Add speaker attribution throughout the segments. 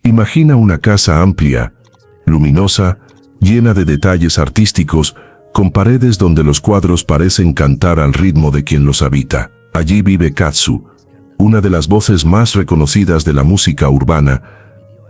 Speaker 1: Imagina una casa amplia, luminosa, llena de detalles artísticos, con paredes donde los cuadros parecen cantar al ritmo de quien los habita. Allí vive Kazu, una de las voces más reconocidas de la música urbana,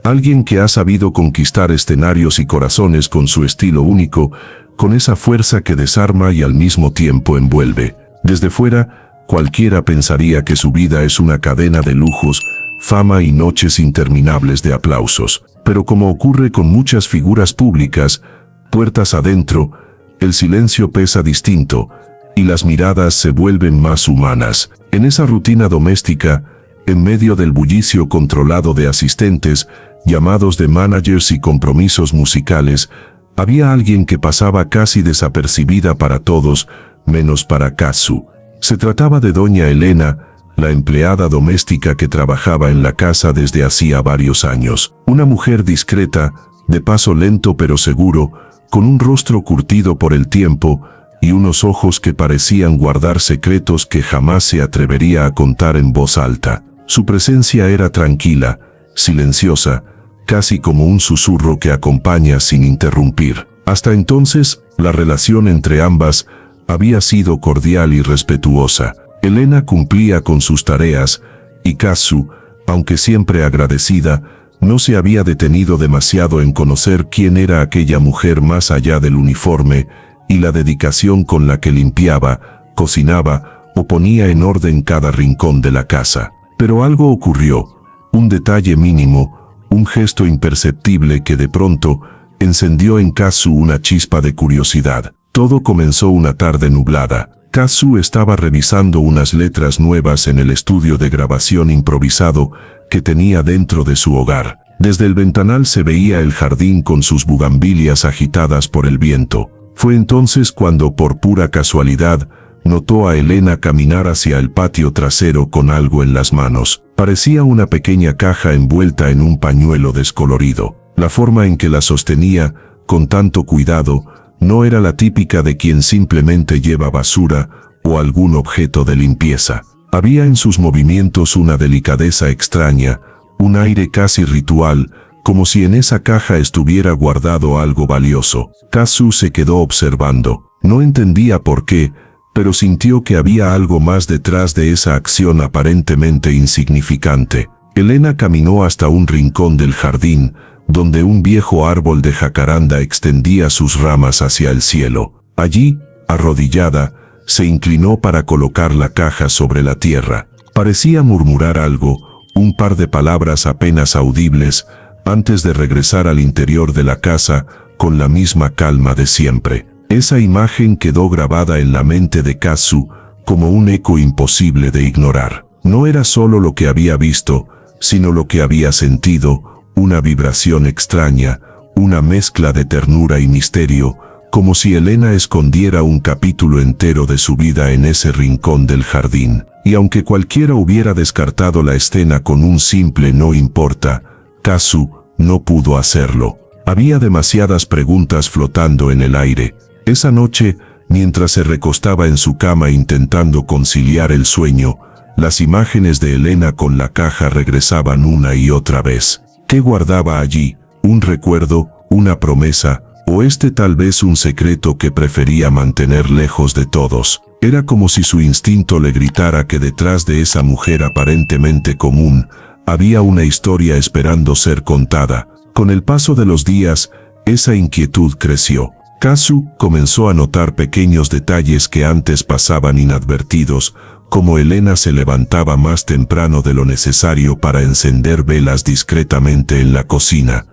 Speaker 1: alguien que ha sabido conquistar escenarios y corazones con su estilo único, con esa fuerza que desarma y al mismo tiempo envuelve. Desde fuera, cualquiera pensaría que su vida es una cadena de lujos, fama y noches interminables de aplausos. Pero como ocurre con muchas figuras públicas, puertas adentro, el silencio pesa distinto, y las miradas se vuelven más humanas. En esa rutina doméstica, en medio del bullicio controlado de asistentes, llamados de managers y compromisos musicales, había alguien que pasaba casi desapercibida para todos, menos para Kazu. Se trataba de doña Elena, la empleada doméstica que trabajaba en la casa desde hacía varios años. Una mujer discreta, de paso lento pero seguro, con un rostro curtido por el tiempo y unos ojos que parecían guardar secretos que jamás se atrevería a contar en voz alta. Su presencia era tranquila, silenciosa, casi como un susurro que acompaña sin interrumpir. Hasta entonces, la relación entre ambas había sido cordial y respetuosa. Elena cumplía con sus tareas, y Kazu, aunque siempre agradecida, no se había detenido demasiado en conocer quién era aquella mujer más allá del uniforme y la dedicación con la que limpiaba, cocinaba o ponía en orden cada rincón de la casa. Pero algo ocurrió, un detalle mínimo, un gesto imperceptible que de pronto encendió en Kazu una chispa de curiosidad. Todo comenzó una tarde nublada. Kazu estaba revisando unas letras nuevas en el estudio de grabación improvisado que tenía dentro de su hogar. Desde el ventanal se veía el jardín con sus bugambilias agitadas por el viento. Fue entonces cuando, por pura casualidad, notó a Elena caminar hacia el patio trasero con algo en las manos. Parecía una pequeña caja envuelta en un pañuelo descolorido. La forma en que la sostenía, con tanto cuidado, no era la típica de quien simplemente lleva basura o algún objeto de limpieza. Había en sus movimientos una delicadeza extraña, un aire casi ritual, como si en esa caja estuviera guardado algo valioso. Kazu se quedó observando. No entendía por qué, pero sintió que había algo más detrás de esa acción aparentemente insignificante. Elena caminó hasta un rincón del jardín, donde un viejo árbol de jacaranda extendía sus ramas hacia el cielo. Allí, arrodillada, se inclinó para colocar la caja sobre la tierra. Parecía murmurar algo, un par de palabras apenas audibles, antes de regresar al interior de la casa con la misma calma de siempre. Esa imagen quedó grabada en la mente de Kazu como un eco imposible de ignorar. No era solo lo que había visto, sino lo que había sentido, una vibración extraña, una mezcla de ternura y misterio, como si Elena escondiera un capítulo entero de su vida en ese rincón del jardín. Y aunque cualquiera hubiera descartado la escena con un simple no importa, Kazu no pudo hacerlo. Había demasiadas preguntas flotando en el aire. Esa noche, mientras se recostaba en su cama intentando conciliar el sueño, las imágenes de Elena con la caja regresaban una y otra vez. ¿Qué guardaba allí? ¿Un recuerdo? ¿Una promesa? ¿O tal vez un secreto que prefería mantener lejos de todos? Era como si su instinto le gritara que detrás de esa mujer aparentemente común, había una historia esperando ser contada. Con el paso de los días, esa inquietud creció. Kazu comenzó a notar pequeños detalles que antes pasaban inadvertidos, como Elena se levantaba más temprano de lo necesario para encender velas discretamente en la cocina,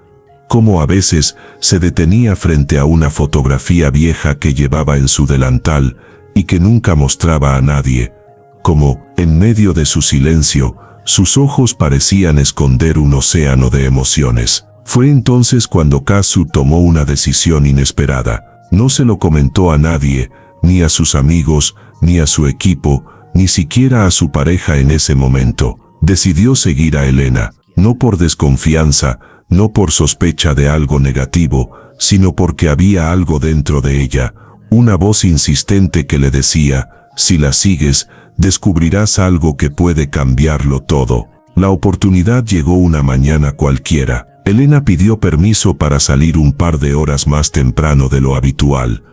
Speaker 1: como a veces se detenía frente a una fotografía vieja que llevaba en su delantal y que nunca mostraba a nadie, como, en medio de su silencio, sus ojos parecían esconder un océano de emociones. Fue entonces cuando Kazu tomó una decisión inesperada. No se lo comentó a nadie, ni a sus amigos, ni a su equipo, ni siquiera a su pareja en ese momento. Decidió seguir a Elena, no por desconfianza, no por sospecha de algo negativo, sino porque había algo dentro de ella, una voz insistente que le decía, si la sigues, descubrirás algo que puede cambiarlo todo. La oportunidad llegó una mañana cualquiera. Elena pidió permiso para salir un par de horas más temprano de lo habitual.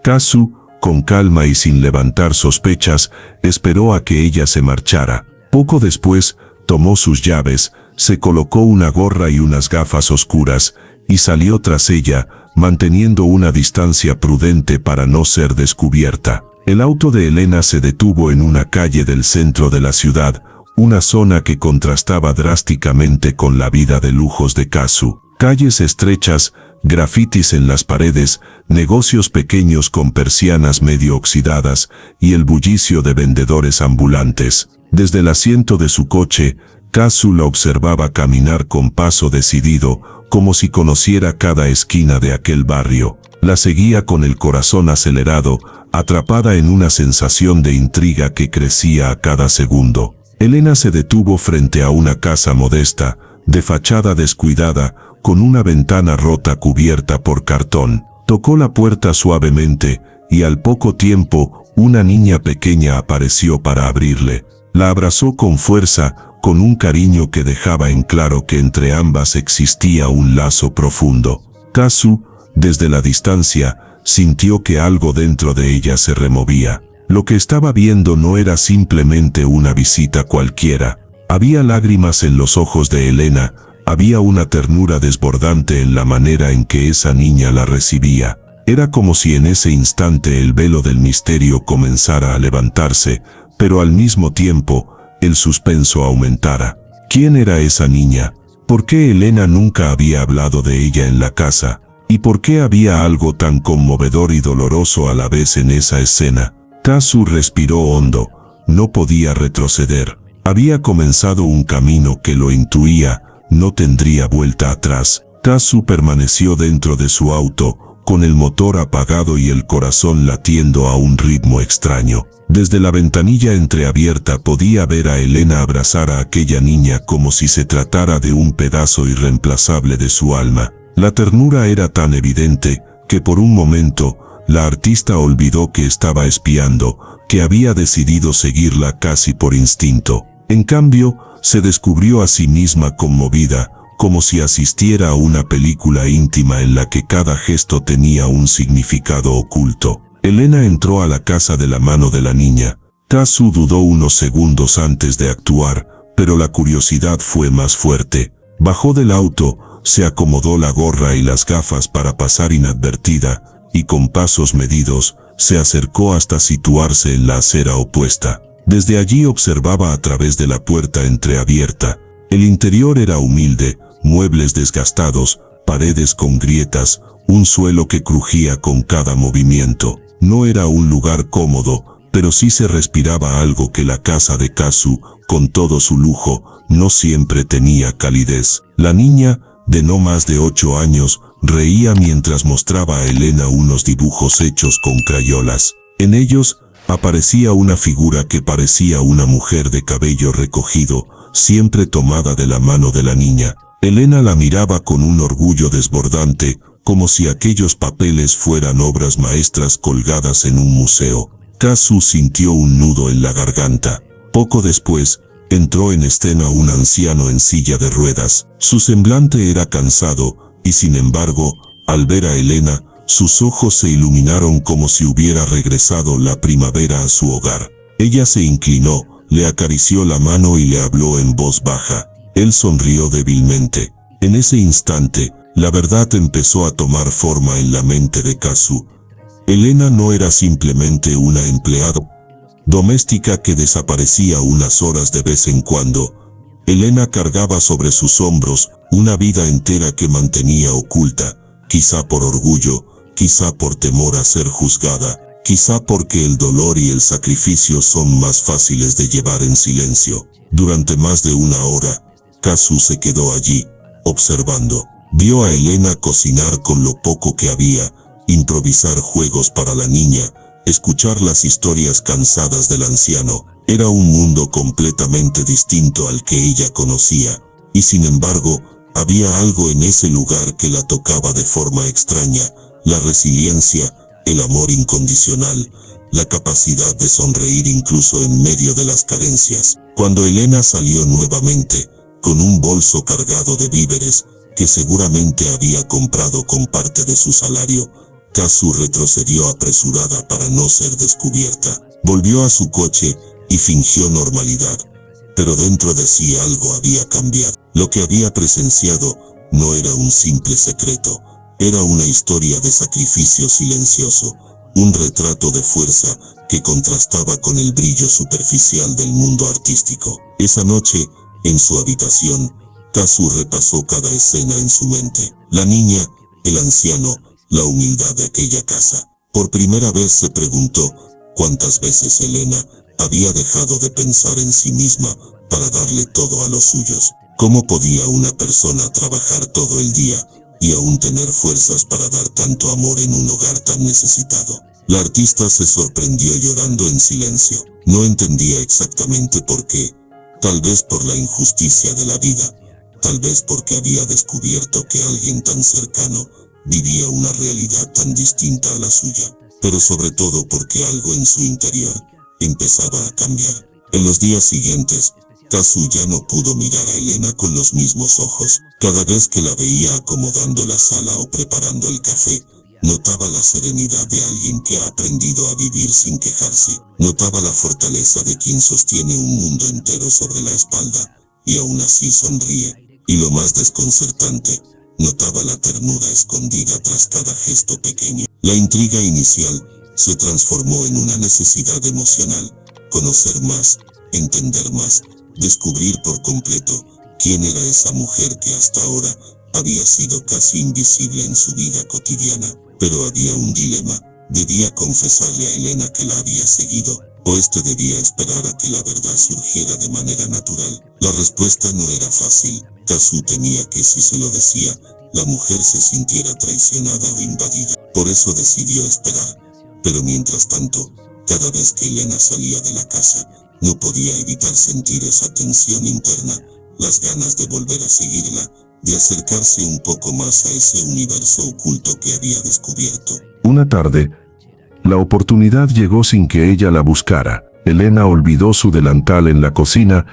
Speaker 1: Kazu, con calma y sin levantar sospechas, esperó a que ella se marchara. Poco después, tomó sus llaves, se colocó una gorra y unas gafas oscuras, y salió tras ella, manteniendo una distancia prudente para no ser descubierta. El auto de Elena se detuvo en una calle del centro de la ciudad, una zona que contrastaba drásticamente con la vida de lujos de Kazu. Calles estrechas, grafitis en las paredes, negocios pequeños con persianas medio oxidadas y el bullicio de vendedores ambulantes. Desde el asiento de su coche, Kazu la observaba caminar con paso decidido, como si conociera cada esquina de aquel barrio. La seguía con el corazón acelerado, atrapada en una sensación de intriga que crecía a cada segundo. Elena se detuvo frente a una casa modesta, de fachada descuidada, con una ventana rota cubierta por cartón. Tocó la puerta suavemente, y al poco tiempo, una niña pequeña apareció para abrirle. La abrazó con fuerza, con un cariño que dejaba en claro que entre ambas existía un lazo profundo. Kazu, desde la distancia, sintió que algo dentro de ella se removía. Lo que estaba viendo no era simplemente una visita cualquiera. Había lágrimas en los ojos de Elena, había una ternura desbordante en la manera en que esa niña la recibía. Era como si en ese instante el velo del misterio comenzara a levantarse, pero al mismo tiempo, el suspenso aumentara. ¿Quién era esa niña? ¿Por qué Elena nunca había hablado de ella en la casa? ¿Y por qué había algo tan conmovedor y doloroso a la vez en esa escena? Kazu respiró hondo. No podía retroceder. Había comenzado un camino que lo intuía, no tendría vuelta atrás. Kazu permaneció dentro de su auto, con el motor apagado y el corazón latiendo a un ritmo extraño. Desde la ventanilla entreabierta podía ver a Elena abrazar a aquella niña como si se tratara de un pedazo irreemplazable de su alma. La ternura era tan evidente, que por un momento, la artista olvidó que estaba espiando, que había decidido seguirla casi por instinto. En cambio, se descubrió a sí misma conmovida, como si asistiera a una película íntima en la que cada gesto tenía un significado oculto. Elena entró a la casa de la mano de la niña. Kazu dudó unos segundos antes de actuar, pero la curiosidad fue más fuerte. Bajó del auto, se acomodó la gorra y las gafas para pasar inadvertida, y con pasos medidos, se acercó hasta situarse en la acera opuesta. Desde allí observaba a través de la puerta entreabierta. El interior era humilde, muebles desgastados, paredes con grietas, un suelo que crujía con cada movimiento. No era un lugar cómodo, pero sí se respiraba algo que la casa de Kazu, con todo su lujo, no siempre tenía calidez. La niña, de no más de 8 años, reía mientras mostraba a Elena unos dibujos hechos con crayolas. En ellos, aparecía una figura que parecía una mujer de cabello recogido, siempre tomada de la mano de la niña. Elena la miraba con un orgullo desbordante, como si aquellos papeles fueran obras maestras colgadas en un museo. Kazu sintió un nudo en la garganta. Poco después, entró en escena un anciano en silla de ruedas. Su semblante era cansado, y sin embargo, al ver a Elena, sus ojos se iluminaron como si hubiera regresado la primavera a su hogar. Ella se inclinó, le acarició la mano y le habló en voz baja. Él sonrió débilmente. En ese instante, la verdad empezó a tomar forma en la mente de Kazu. Elena no era simplemente una empleada doméstica que desaparecía unas horas de vez en cuando. Elena cargaba sobre sus hombros una vida entera que mantenía oculta, quizá por orgullo, quizá por temor a ser juzgada, quizá porque el dolor y el sacrificio son más fáciles de llevar en silencio. Durante más de una hora, Kazu se quedó allí, observando. Vio a Elena cocinar con lo poco que había, improvisar juegos para la niña, escuchar las historias cansadas del anciano. Era un mundo completamente distinto al que ella conocía, y sin embargo, había algo en ese lugar que la tocaba de forma extraña: la resiliencia, el amor incondicional, la capacidad de sonreír incluso en medio de las carencias. Cuando Elena salió nuevamente,
Speaker 2: con un bolso cargado de víveres, que seguramente había comprado con parte de su salario. Kazu retrocedió apresurada para no ser descubierta. Volvió a su coche y fingió normalidad. Pero dentro de sí algo había cambiado. Lo que había presenciado no era un simple secreto, era una historia de sacrificio silencioso, un retrato de fuerza que contrastaba con el brillo superficial del mundo artístico. Esa noche, en su habitación, Kazu repasó cada escena en su mente. La niña, el anciano, la humildad de aquella casa. Por primera vez se preguntó cuántas veces Elena había dejado de pensar en sí misma para darle todo a los suyos. ¿Cómo podía una persona trabajar todo el día y aún tener fuerzas para dar tanto amor en un hogar tan necesitado? La artista se sorprendió llorando en silencio. No entendía exactamente por qué. Tal vez por la injusticia de la vida. Tal vez porque había descubierto que alguien tan cercano vivía una realidad tan distinta a la suya. Pero sobre todo porque algo en su interior empezaba a cambiar. En los días siguientes, Kazu ya no pudo mirar a Elena con los mismos ojos. Cada vez que la veía acomodando la sala o preparando el café, notaba la serenidad de alguien que ha aprendido a vivir sin quejarse. Notaba la fortaleza de quien sostiene un mundo entero sobre la espalda, y aún así sonríe. Y lo más desconcertante, notaba la ternura escondida tras cada gesto pequeño. La intriga inicial se transformó en una necesidad emocional. Conocer más, entender más, descubrir por completo quién era esa mujer que hasta ahora había sido casi invisible en su vida cotidiana. Pero había un dilema. ¿Debía confesarle a Elena que la había seguido? ¿O debía esperar a que la verdad surgiera de manera natural? La respuesta no era fácil. Kazu temía que si se lo decía, la mujer se sintiera traicionada o invadida. Por eso decidió esperar. Pero mientras tanto, cada vez que Elena salía de la casa, no podía evitar sentir esa tensión interna, las ganas de volver a seguirla, de acercarse un poco más a ese universo oculto que había descubierto.
Speaker 1: Una tarde, la oportunidad llegó sin que ella la buscara. Elena olvidó su delantal en la cocina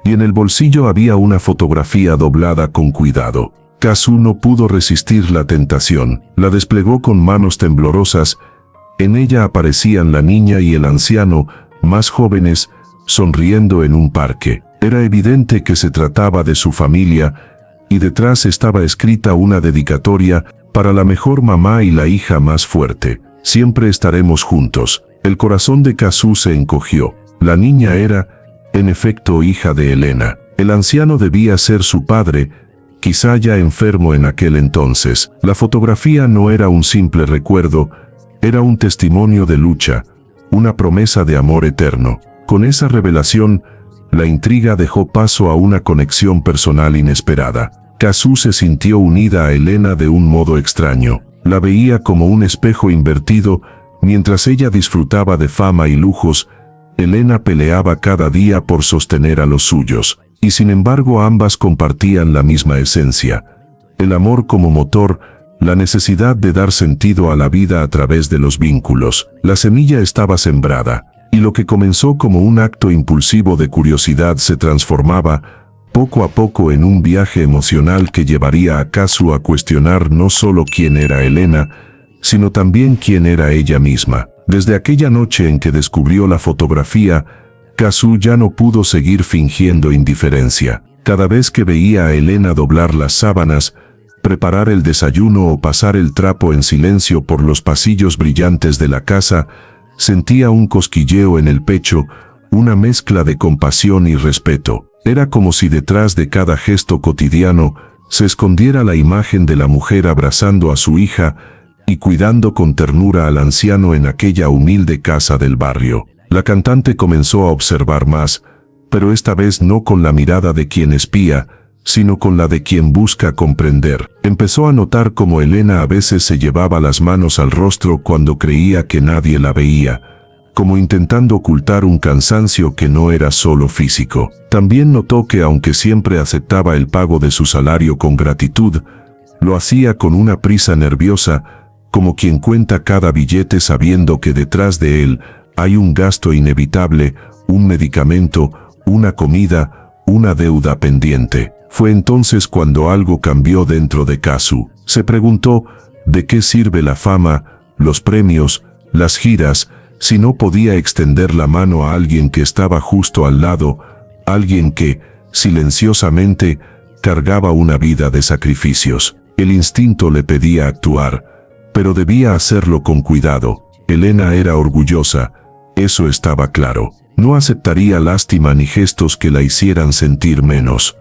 Speaker 1: y en el bolsillo había una fotografía doblada con cuidado. Kazu no pudo resistir la tentación. La desplegó con manos temblorosas. En ella aparecían la niña y el anciano, más jóvenes, sonriendo en un parque. Era evidente que se trataba de su familia, y detrás estaba escrita una dedicatoria para la mejor mamá y la hija más fuerte. Siempre estaremos juntos. El corazón de Kazu se encogió. La niña era, en efecto, hija de Elena. El anciano debía ser su padre, quizá ya enfermo en aquel entonces. La fotografía no era un simple recuerdo, era un testimonio de lucha, una promesa de amor eterno. Con esa revelación, la intriga dejó paso a una conexión personal inesperada. Kazu se sintió unida a Elena de un modo extraño. La veía como un espejo invertido. Mientras ella disfrutaba de fama y lujos, Elena peleaba cada día por sostener a los suyos. Y sin embargo ambas compartían la misma esencia. El amor como motor, la necesidad de dar sentido a la vida a través de los vínculos. La semilla estaba sembrada, y lo que comenzó como un acto impulsivo de curiosidad se transformaba, poco a poco, en un viaje emocional que llevaría a Kazu a cuestionar no solo quién era Elena, sino también quién era ella misma. Desde aquella noche en que descubrió la fotografía, Kazu ya no pudo seguir fingiendo indiferencia. Cada vez que veía a Elena doblar las sábanas, preparar el desayuno o pasar el trapo en silencio por los pasillos brillantes de la casa, sentía un cosquilleo en el pecho, una mezcla de compasión y respeto. Era como si detrás de cada gesto cotidiano se escondiera la imagen de la mujer abrazando a su hija y cuidando con ternura al anciano en aquella humilde casa del barrio. La cantante comenzó a observar más, pero esta vez no con la mirada de quien espía, sino con la de quien busca comprender. Empezó a notar cómo Elena a veces se llevaba las manos al rostro cuando creía que nadie la veía, como intentando ocultar un cansancio que no era solo físico. También notó que aunque siempre aceptaba el pago de su salario con gratitud, lo hacía con una prisa nerviosa, como quien cuenta cada billete sabiendo que detrás de él hay un gasto inevitable, un medicamento, una comida, una deuda pendiente. Fue entonces cuando algo cambió dentro de Kazu. Se preguntó, ¿de qué sirve la fama, los premios, las giras, si no podía extender la mano a alguien que estaba justo al lado, alguien que, silenciosamente, cargaba una vida de sacrificios? El instinto le pedía actuar, pero debía hacerlo con cuidado. Elena era orgullosa, eso estaba claro. No aceptaría lástima ni gestos que la hicieran sentir menos.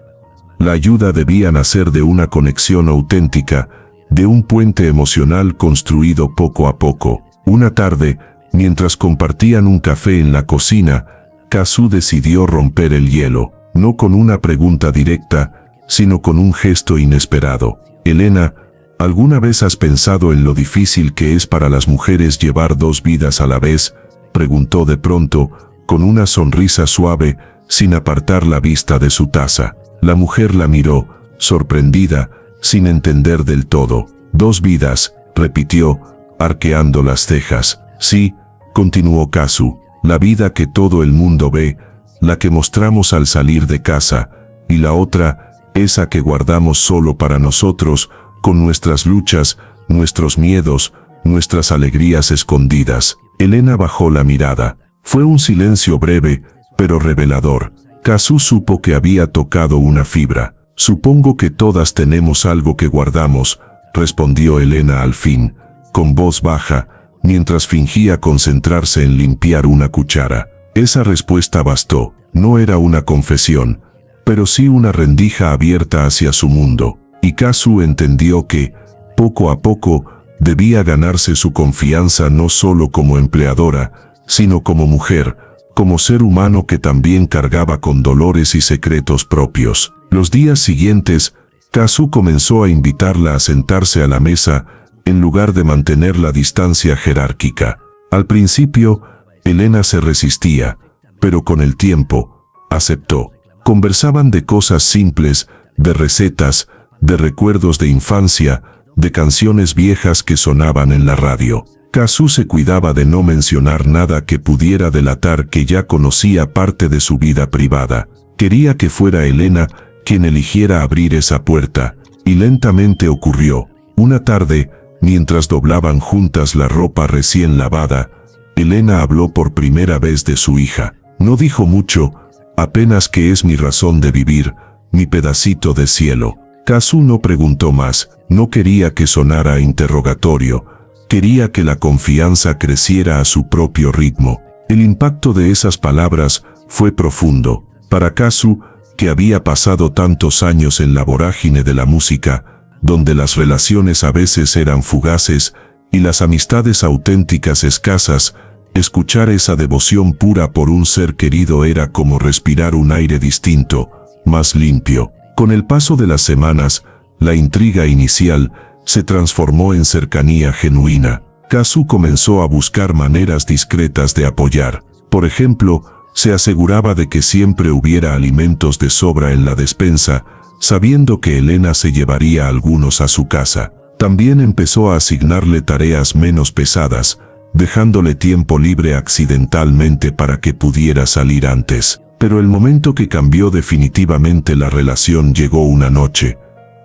Speaker 1: La ayuda debía nacer de una conexión auténtica, de un puente emocional construido poco a poco. Una tarde, mientras compartían un café en la cocina, Kazu decidió romper el hielo, no con una pregunta directa, sino con un gesto inesperado. Elena, ¿alguna vez has pensado en lo difícil que es para las mujeres llevar dos vidas a la vez?, preguntó de pronto, con una sonrisa suave, sin apartar la vista de su taza. La mujer la miró, sorprendida, sin entender del todo. «Dos vidas», repitió, arqueando las cejas. «Sí», continuó Kazu, «la vida que todo el mundo ve, la que mostramos al salir de casa, y la otra, esa que guardamos solo para nosotros, con nuestras luchas, nuestros miedos, nuestras alegrías escondidas». Elena bajó la mirada. Fue un silencio breve, pero revelador. Kazu supo que había tocado una fibra. «Supongo que todas tenemos algo que guardamos», respondió Elena al fin, con voz baja, mientras fingía concentrarse en limpiar una cuchara. Esa respuesta bastó. No era una confesión, pero sí una rendija abierta hacia su mundo. Y Kazu entendió que, poco a poco, debía ganarse su confianza no solo como empleadora, sino como mujer, como ser humano que también cargaba con dolores y secretos propios. Los días siguientes, Kazu comenzó a invitarla a sentarse a la mesa, en lugar de mantener la distancia jerárquica. Al principio, Elena se resistía, pero con el tiempo, aceptó. Conversaban de cosas simples, de recetas, de recuerdos de infancia, de canciones viejas que sonaban en la radio. Kazu se cuidaba de no mencionar nada que pudiera delatar que ya conocía parte de su vida privada. Quería que fuera Elena quien eligiera abrir esa puerta, y lentamente ocurrió. Una tarde, mientras doblaban juntas la ropa recién lavada, Elena habló por primera vez de su hija. No dijo mucho, apenas que es mi razón de vivir, mi pedacito de cielo. Kazu no preguntó más, no quería que sonara a interrogatorio, quería que la confianza creciera a su propio ritmo. El impacto de esas palabras fue profundo. Para Kazu, que había pasado tantos años en la vorágine de la música, donde las relaciones a veces eran fugaces y las amistades auténticas escasas, escuchar esa devoción pura por un ser querido era como respirar un aire distinto, más limpio. Con el paso de las semanas, la intriga inicial se transformó en cercanía genuina. Kazu comenzó a buscar maneras discretas de apoyar. Por ejemplo, se aseguraba de que siempre hubiera alimentos de sobra en la despensa, sabiendo que Elena se llevaría algunos a su casa. También empezó a asignarle tareas menos pesadas, dejándole tiempo libre accidentalmente para que pudiera salir antes. Pero el momento que cambió definitivamente la relación llegó una noche,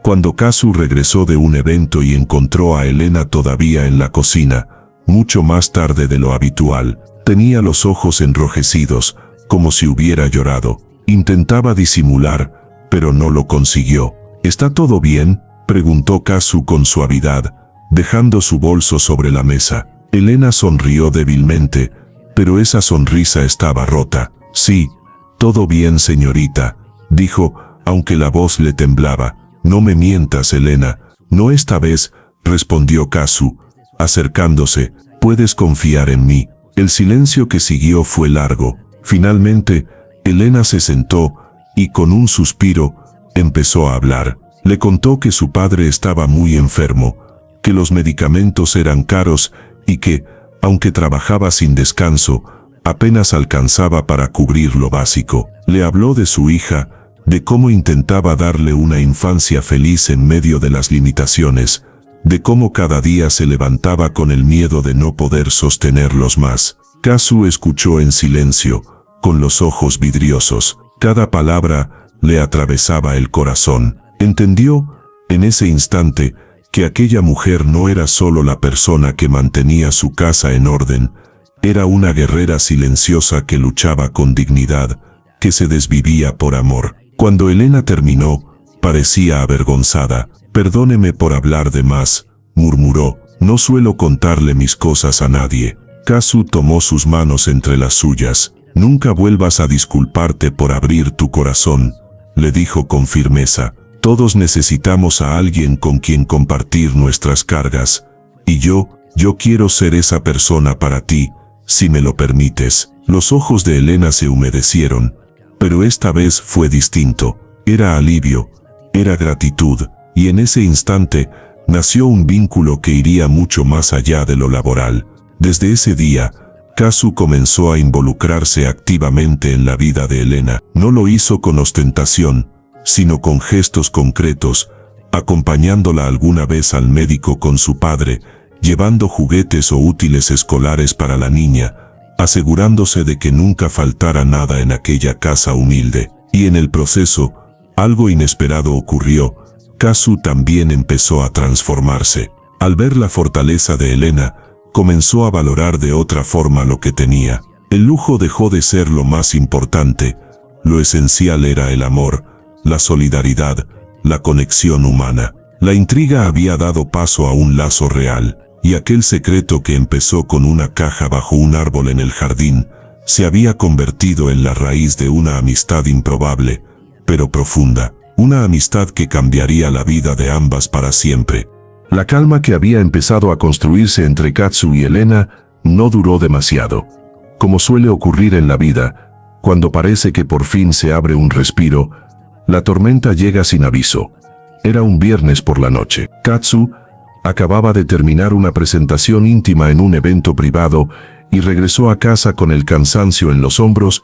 Speaker 1: cuando Kazu regresó de un evento y encontró a Elena todavía en la cocina, mucho más tarde de lo habitual. Tenía los ojos enrojecidos, como si hubiera llorado. Intentaba disimular, pero no lo consiguió. ¿Está todo bien?, preguntó Kazu con suavidad, dejando su bolso sobre la mesa. Elena sonrió débilmente, pero esa sonrisa estaba rota. «Sí, todo bien, señorita», dijo, aunque la voz le temblaba. «No me mientas, Elena». «No esta vez», respondió Kazu, acercándose. «Puedes confiar en mí». El silencio que siguió fue largo. Finalmente, Elena se sentó y con un suspiro, empezó a hablar. Le contó que su padre estaba muy enfermo, que los medicamentos eran caros y que, aunque trabajaba sin descanso, apenas alcanzaba para cubrir lo básico. Le habló de su hija, de cómo intentaba darle una infancia feliz en medio de las limitaciones, de cómo cada día se levantaba con el miedo de no poder sostenerlos más. Kazu escuchó en silencio, con los ojos vidriosos. Cada palabra, le atravesaba el corazón. Entendió, en ese instante, que aquella mujer no era solo la persona que mantenía su casa en orden, era una guerrera silenciosa que luchaba con dignidad, que se desvivía por amor. Cuando Elena terminó, parecía avergonzada. «Perdóneme por hablar de más», murmuró. «No suelo contarle mis cosas a nadie». Kazu tomó sus manos entre las suyas. «Nunca vuelvas a disculparte por abrir tu corazón», le dijo con firmeza. «Todos necesitamos a alguien con quien compartir nuestras cargas. Y yo quiero ser esa persona para ti, si me lo permites». Los ojos de Elena se humedecieron, pero esta vez fue distinto. Era alivio, era gratitud, y en ese instante nació un vínculo que iría mucho más allá de lo laboral. Desde ese día, Kazu comenzó a involucrarse activamente en la vida de Elena. No lo hizo con ostentación, sino con gestos concretos, acompañándola alguna vez al médico con su padre, llevando juguetes o útiles escolares para la niña, asegurándose de que nunca faltara nada en aquella casa humilde. Y en el proceso, algo inesperado ocurrió. Kazu también empezó a transformarse. Al ver la fortaleza de Elena, comenzó a valorar de otra forma lo que tenía. El lujo dejó de ser lo más importante. Lo esencial era el amor, la solidaridad, la conexión humana. La intriga había dado paso a un lazo real, y aquel secreto que empezó con una caja bajo un árbol en el jardín, se había convertido en la raíz de una amistad improbable, pero profunda. Una amistad que cambiaría la vida de ambas para siempre. La calma que había empezado a construirse entre Kazu y Elena no duró demasiado. Como suele ocurrir en la vida, cuando parece que por fin se abre un respiro, la tormenta llega sin aviso. Era un viernes por la noche. Kazu acababa de terminar una presentación íntima en un evento privado y regresó a casa con el cansancio en los hombros,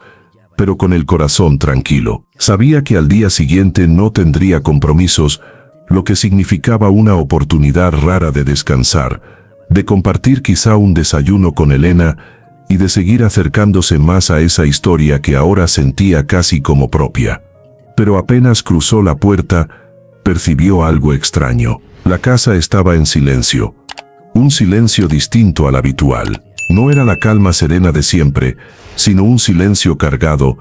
Speaker 1: pero con el corazón tranquilo. Sabía que al día siguiente no tendría compromisos, lo que significaba una oportunidad rara de descansar, de compartir quizá un desayuno con Elena y de seguir acercándose más a esa historia que ahora sentía casi como propia. Pero apenas cruzó la puerta, percibió algo extraño. La casa estaba en silencio. Un silencio distinto al habitual. No era la calma serena de siempre, sino un silencio cargado,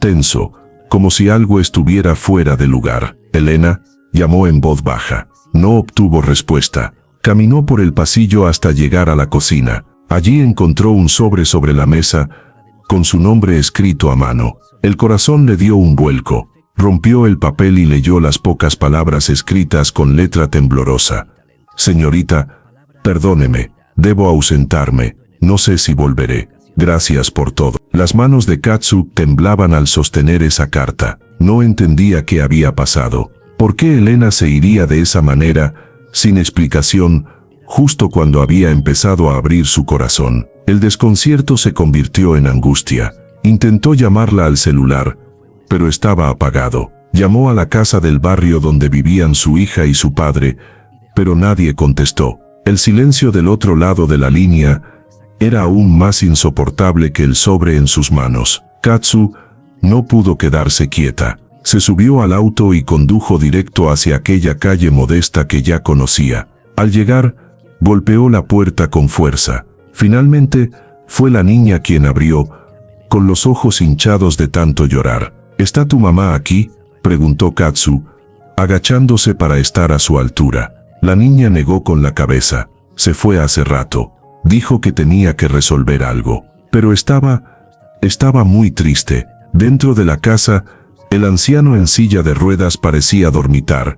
Speaker 1: tenso, como si algo estuviera fuera de lugar. «Elena», llamó en voz baja. No obtuvo respuesta. Caminó por el pasillo hasta llegar a la cocina. Allí encontró un sobre la mesa, con su nombre escrito a mano. El corazón le dio un vuelco. Rompió el papel y leyó las pocas palabras escritas con letra temblorosa. «Señorita, perdóneme, debo ausentarme. No sé si volveré. Gracias por todo». Las manos de Kazu temblaban al sostener esa carta. No entendía qué había pasado. ¿Por qué Elena se iría de esa manera, sin explicación, justo cuando había empezado a abrir su corazón? El desconcierto se convirtió en angustia. Intentó llamarla al celular, pero estaba apagado. Llamó a la casa del barrio donde vivían su hija y su padre, pero nadie contestó. El silencio del otro lado de la línea era aún más insoportable que el sobre en sus manos. Kazu no pudo quedarse quieta. Se subió al auto y condujo directo hacia aquella calle modesta que ya conocía. Al llegar, golpeó la puerta con fuerza. Finalmente, fue la niña quien abrió, con los ojos hinchados de tanto llorar. «¿Está tu mamá aquí?», preguntó Kazu, agachándose para estar a su altura. La niña negó con la cabeza. «Se fue hace rato. Dijo que tenía que resolver algo». Pero estaba muy triste. Dentro de la casa, el anciano en silla de ruedas parecía dormitar,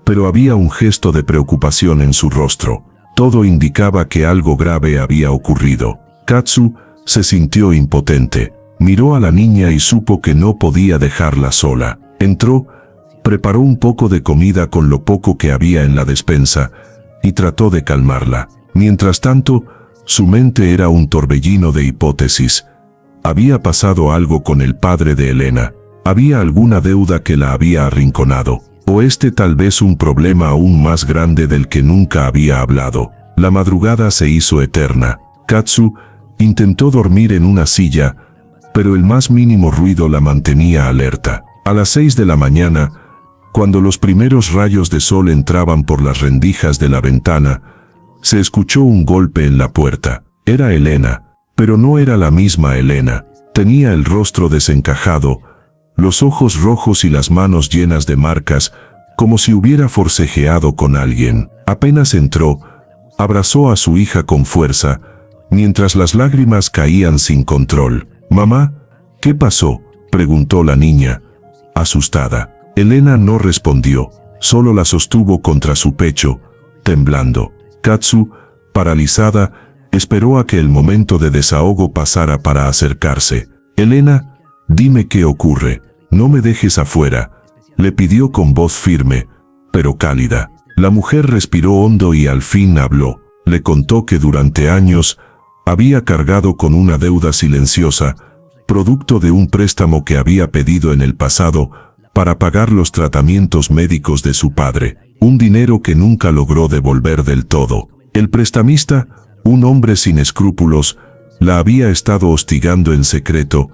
Speaker 1: pero había un gesto de preocupación en su rostro. Todo indicaba que algo grave había ocurrido. Kazu se sintió impotente. Miró a la niña y supo que no podía dejarla sola. Entró, preparó un poco de comida con lo poco que había en la despensa y trató de calmarla. Mientras tanto, su mente era un torbellino de hipótesis. Había pasado algo con el padre de Elena. Había alguna deuda que la había arrinconado. O tal vez un problema aún más grande del que nunca había hablado. La madrugada se hizo eterna. Kazu intentó dormir en una silla, pero el más mínimo ruido la mantenía alerta. A las 6 de la mañana, cuando los primeros rayos de sol entraban por las rendijas de la ventana, se escuchó un golpe en la puerta. Era Elena, pero no era la misma Elena. Tenía el rostro desencajado, los ojos rojos y las manos llenas de marcas, como si hubiera forcejeado con alguien. Apenas entró, abrazó a su hija con fuerza, mientras las lágrimas caían sin control. «Mamá, ¿qué pasó?», preguntó la niña, asustada. Elena no respondió, solo la sostuvo contra su pecho, temblando. Katsu, paralizada, esperó a que el momento de desahogo pasara para acercarse. «Elena, dime qué ocurre, no me dejes afuera», le pidió con voz firme, pero cálida. La mujer respiró hondo y al fin habló. Le contó que durante años había cargado con una deuda silenciosa, producto de un préstamo que había pedido en el pasado para pagar los tratamientos médicos de su padre, un dinero que nunca logró devolver del todo. El prestamista, un hombre sin escrúpulos, la había estado hostigando en secreto,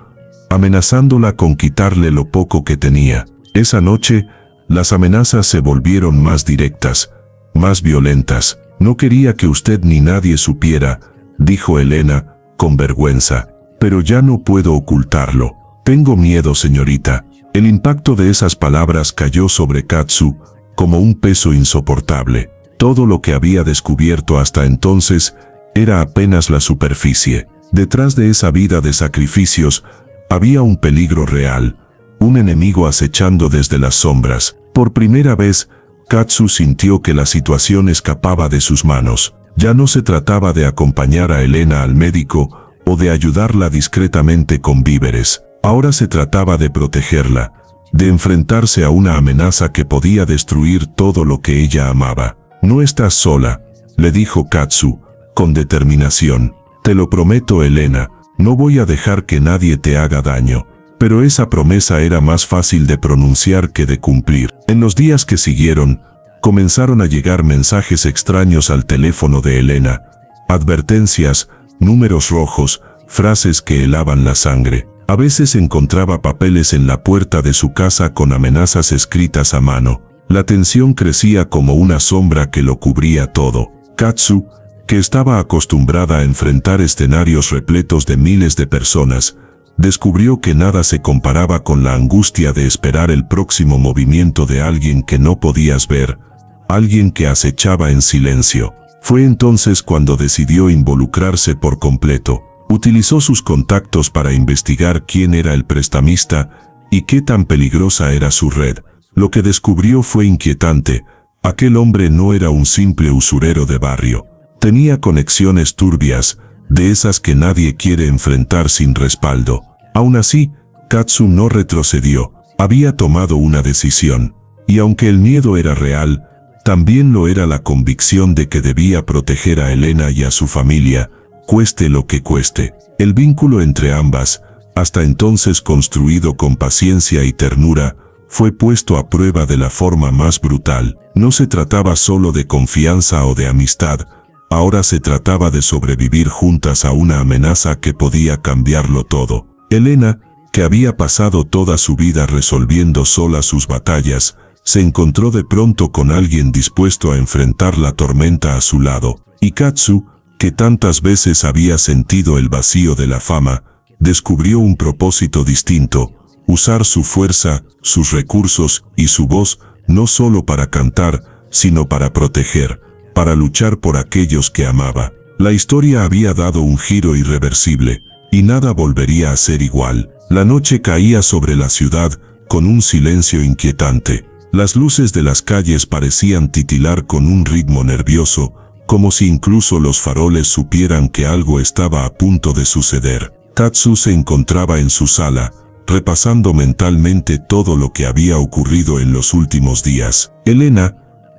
Speaker 1: amenazándola con quitarle lo poco que tenía. Esa noche, las amenazas se volvieron más directas, más violentas. «No quería que usted ni nadie supiera», dijo Elena, con vergüenza. «Pero ya no puedo ocultarlo. Tengo miedo, señorita». El impacto de esas palabras cayó sobre Katsu como un peso insoportable. Todo lo que había descubierto hasta entonces era apenas la superficie. Detrás de esa vida de sacrificios había un peligro real, un enemigo acechando desde las sombras. Por primera vez, Katsu sintió que la situación escapaba de sus manos. Ya no se trataba de acompañar a Elena al médico o de ayudarla discretamente con víveres. Ahora se trataba de protegerla, de enfrentarse a una amenaza que podía destruir todo lo que ella amaba. «No estás sola», le dijo Katsu, con determinación. «Te lo prometo, Elena, no voy a dejar que nadie te haga daño». Pero esa promesa era más fácil de pronunciar que de cumplir. En los días que siguieron, comenzaron a llegar mensajes extraños al teléfono de Elena. Advertencias, números rojos, frases que helaban la sangre. A veces encontraba papeles en la puerta de su casa con amenazas escritas a mano. La tensión crecía como una sombra que lo cubría todo. Katsu, que estaba acostumbrada a enfrentar escenarios repletos de miles de personas, descubrió que nada se comparaba con la angustia de esperar el próximo movimiento de alguien que no podías ver, alguien que acechaba en silencio. Fue entonces cuando decidió involucrarse por completo. Utilizó sus contactos para investigar quién era el prestamista y qué tan peligrosa era su red. Lo que descubrió fue inquietante. Aquel hombre no era un simple usurero de barrio. Tenía conexiones turbias, de esas que nadie quiere enfrentar sin respaldo. Aún así, Katsu no retrocedió. Había tomado una decisión. Y aunque el miedo era real, también lo era la convicción de que debía proteger a Elena y a su familia, cueste lo que cueste. El vínculo entre ambas, hasta entonces construido con paciencia y ternura, fue puesto a prueba de la forma más brutal. No se trataba solo de confianza o de amistad, ahora se trataba de sobrevivir juntas a una amenaza que podía cambiarlo todo. Elena, que había pasado toda su vida resolviendo sola sus batallas, se encontró de pronto con alguien dispuesto a enfrentar la tormenta a su lado. Y Katsu, que tantas veces había sentido el vacío de la fama, descubrió un propósito distinto: usar su fuerza, sus recursos y su voz, no solo para cantar, sino para proteger, para luchar por aquellos que amaba. La historia había dado un giro irreversible, y nada volvería a ser igual. La noche caía sobre la ciudad, con un silencio inquietante. Las luces de las calles parecían titilar con un ritmo nervioso, como si incluso los faroles supieran que algo estaba a punto de suceder. Katsu se encontraba en su sala, repasando mentalmente todo lo que había ocurrido en los últimos días. Elena,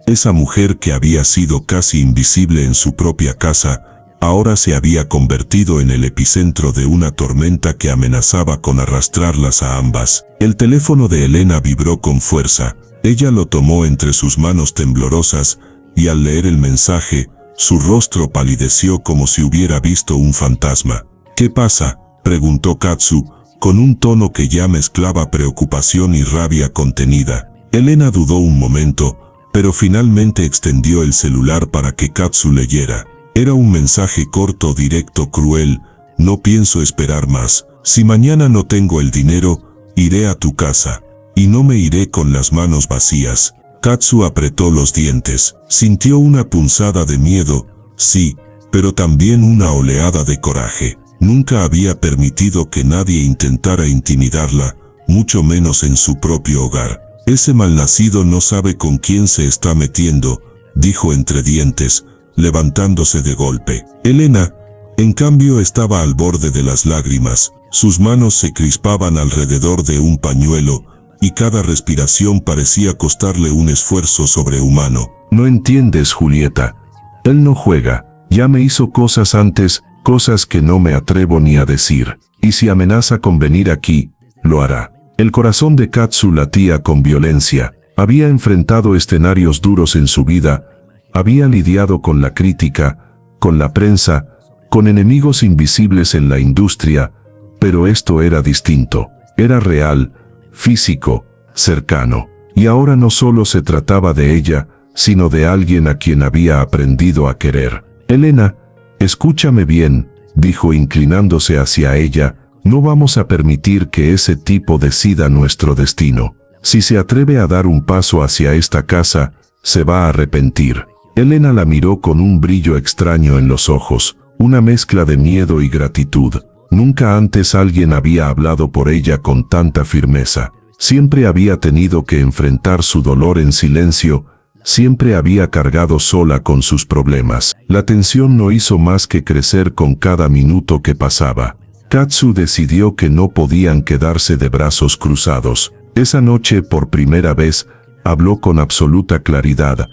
Speaker 1: esa mujer que había sido casi invisible en su propia casa, ahora se había convertido en el epicentro de una tormenta que amenazaba con arrastrarlas a ambas. El teléfono de Elena vibró con fuerza. Ella lo tomó entre sus manos temblorosas, y al leer el mensaje, su rostro palideció como si hubiera visto un fantasma. «¿Qué pasa?», preguntó Katsu,
Speaker 2: con un tono que ya mezclaba preocupación y rabia contenida. Elena dudó un momento, pero finalmente extendió el celular para que Katsu leyera. Era un mensaje corto, directo, cruel. No pienso esperar más. Si mañana no tengo el dinero, iré a tu casa. Y no me iré con las manos vacías. Katsu apretó los dientes. Sintió una punzada de miedo, sí, pero también una oleada de coraje. Nunca había permitido que nadie intentara intimidarla, mucho menos en su propio hogar. Ese malnacido no sabe con quién se está metiendo, dijo entre dientes, levantándose de golpe. Elena, en cambio, estaba al borde de las lágrimas. Sus manos se crispaban alrededor de un pañuelo, y cada respiración parecía costarle un esfuerzo sobrehumano.
Speaker 1: No entiendes, Julieta. Él no juega. Ya me hizo cosas antes, cosas que no me atrevo ni a decir. Y si amenaza con venir aquí, lo hará. El corazón de Katsu latía con violencia. Había enfrentado escenarios duros en su vida. Había lidiado con la crítica, con la prensa, con enemigos invisibles en la industria, pero esto era distinto. Era real, físico, cercano. Y ahora no solo se trataba de ella, sino de alguien a quien había aprendido a querer. Elena, escúchame bien, dijo inclinándose hacia ella, no vamos a permitir que ese tipo decida nuestro destino. Si se atreve a dar un paso hacia esta casa, se va a arrepentir. Elena la miró con un brillo extraño en los ojos, una mezcla de miedo y gratitud. Nunca antes alguien había hablado por ella con tanta firmeza. Siempre había tenido que enfrentar su dolor en silencio, siempre había cargado sola con sus problemas. La tensión no hizo más que crecer con cada minuto que pasaba. Katsu decidió que no podían quedarse de brazos cruzados. Esa noche, por primera vez, habló con absoluta claridad.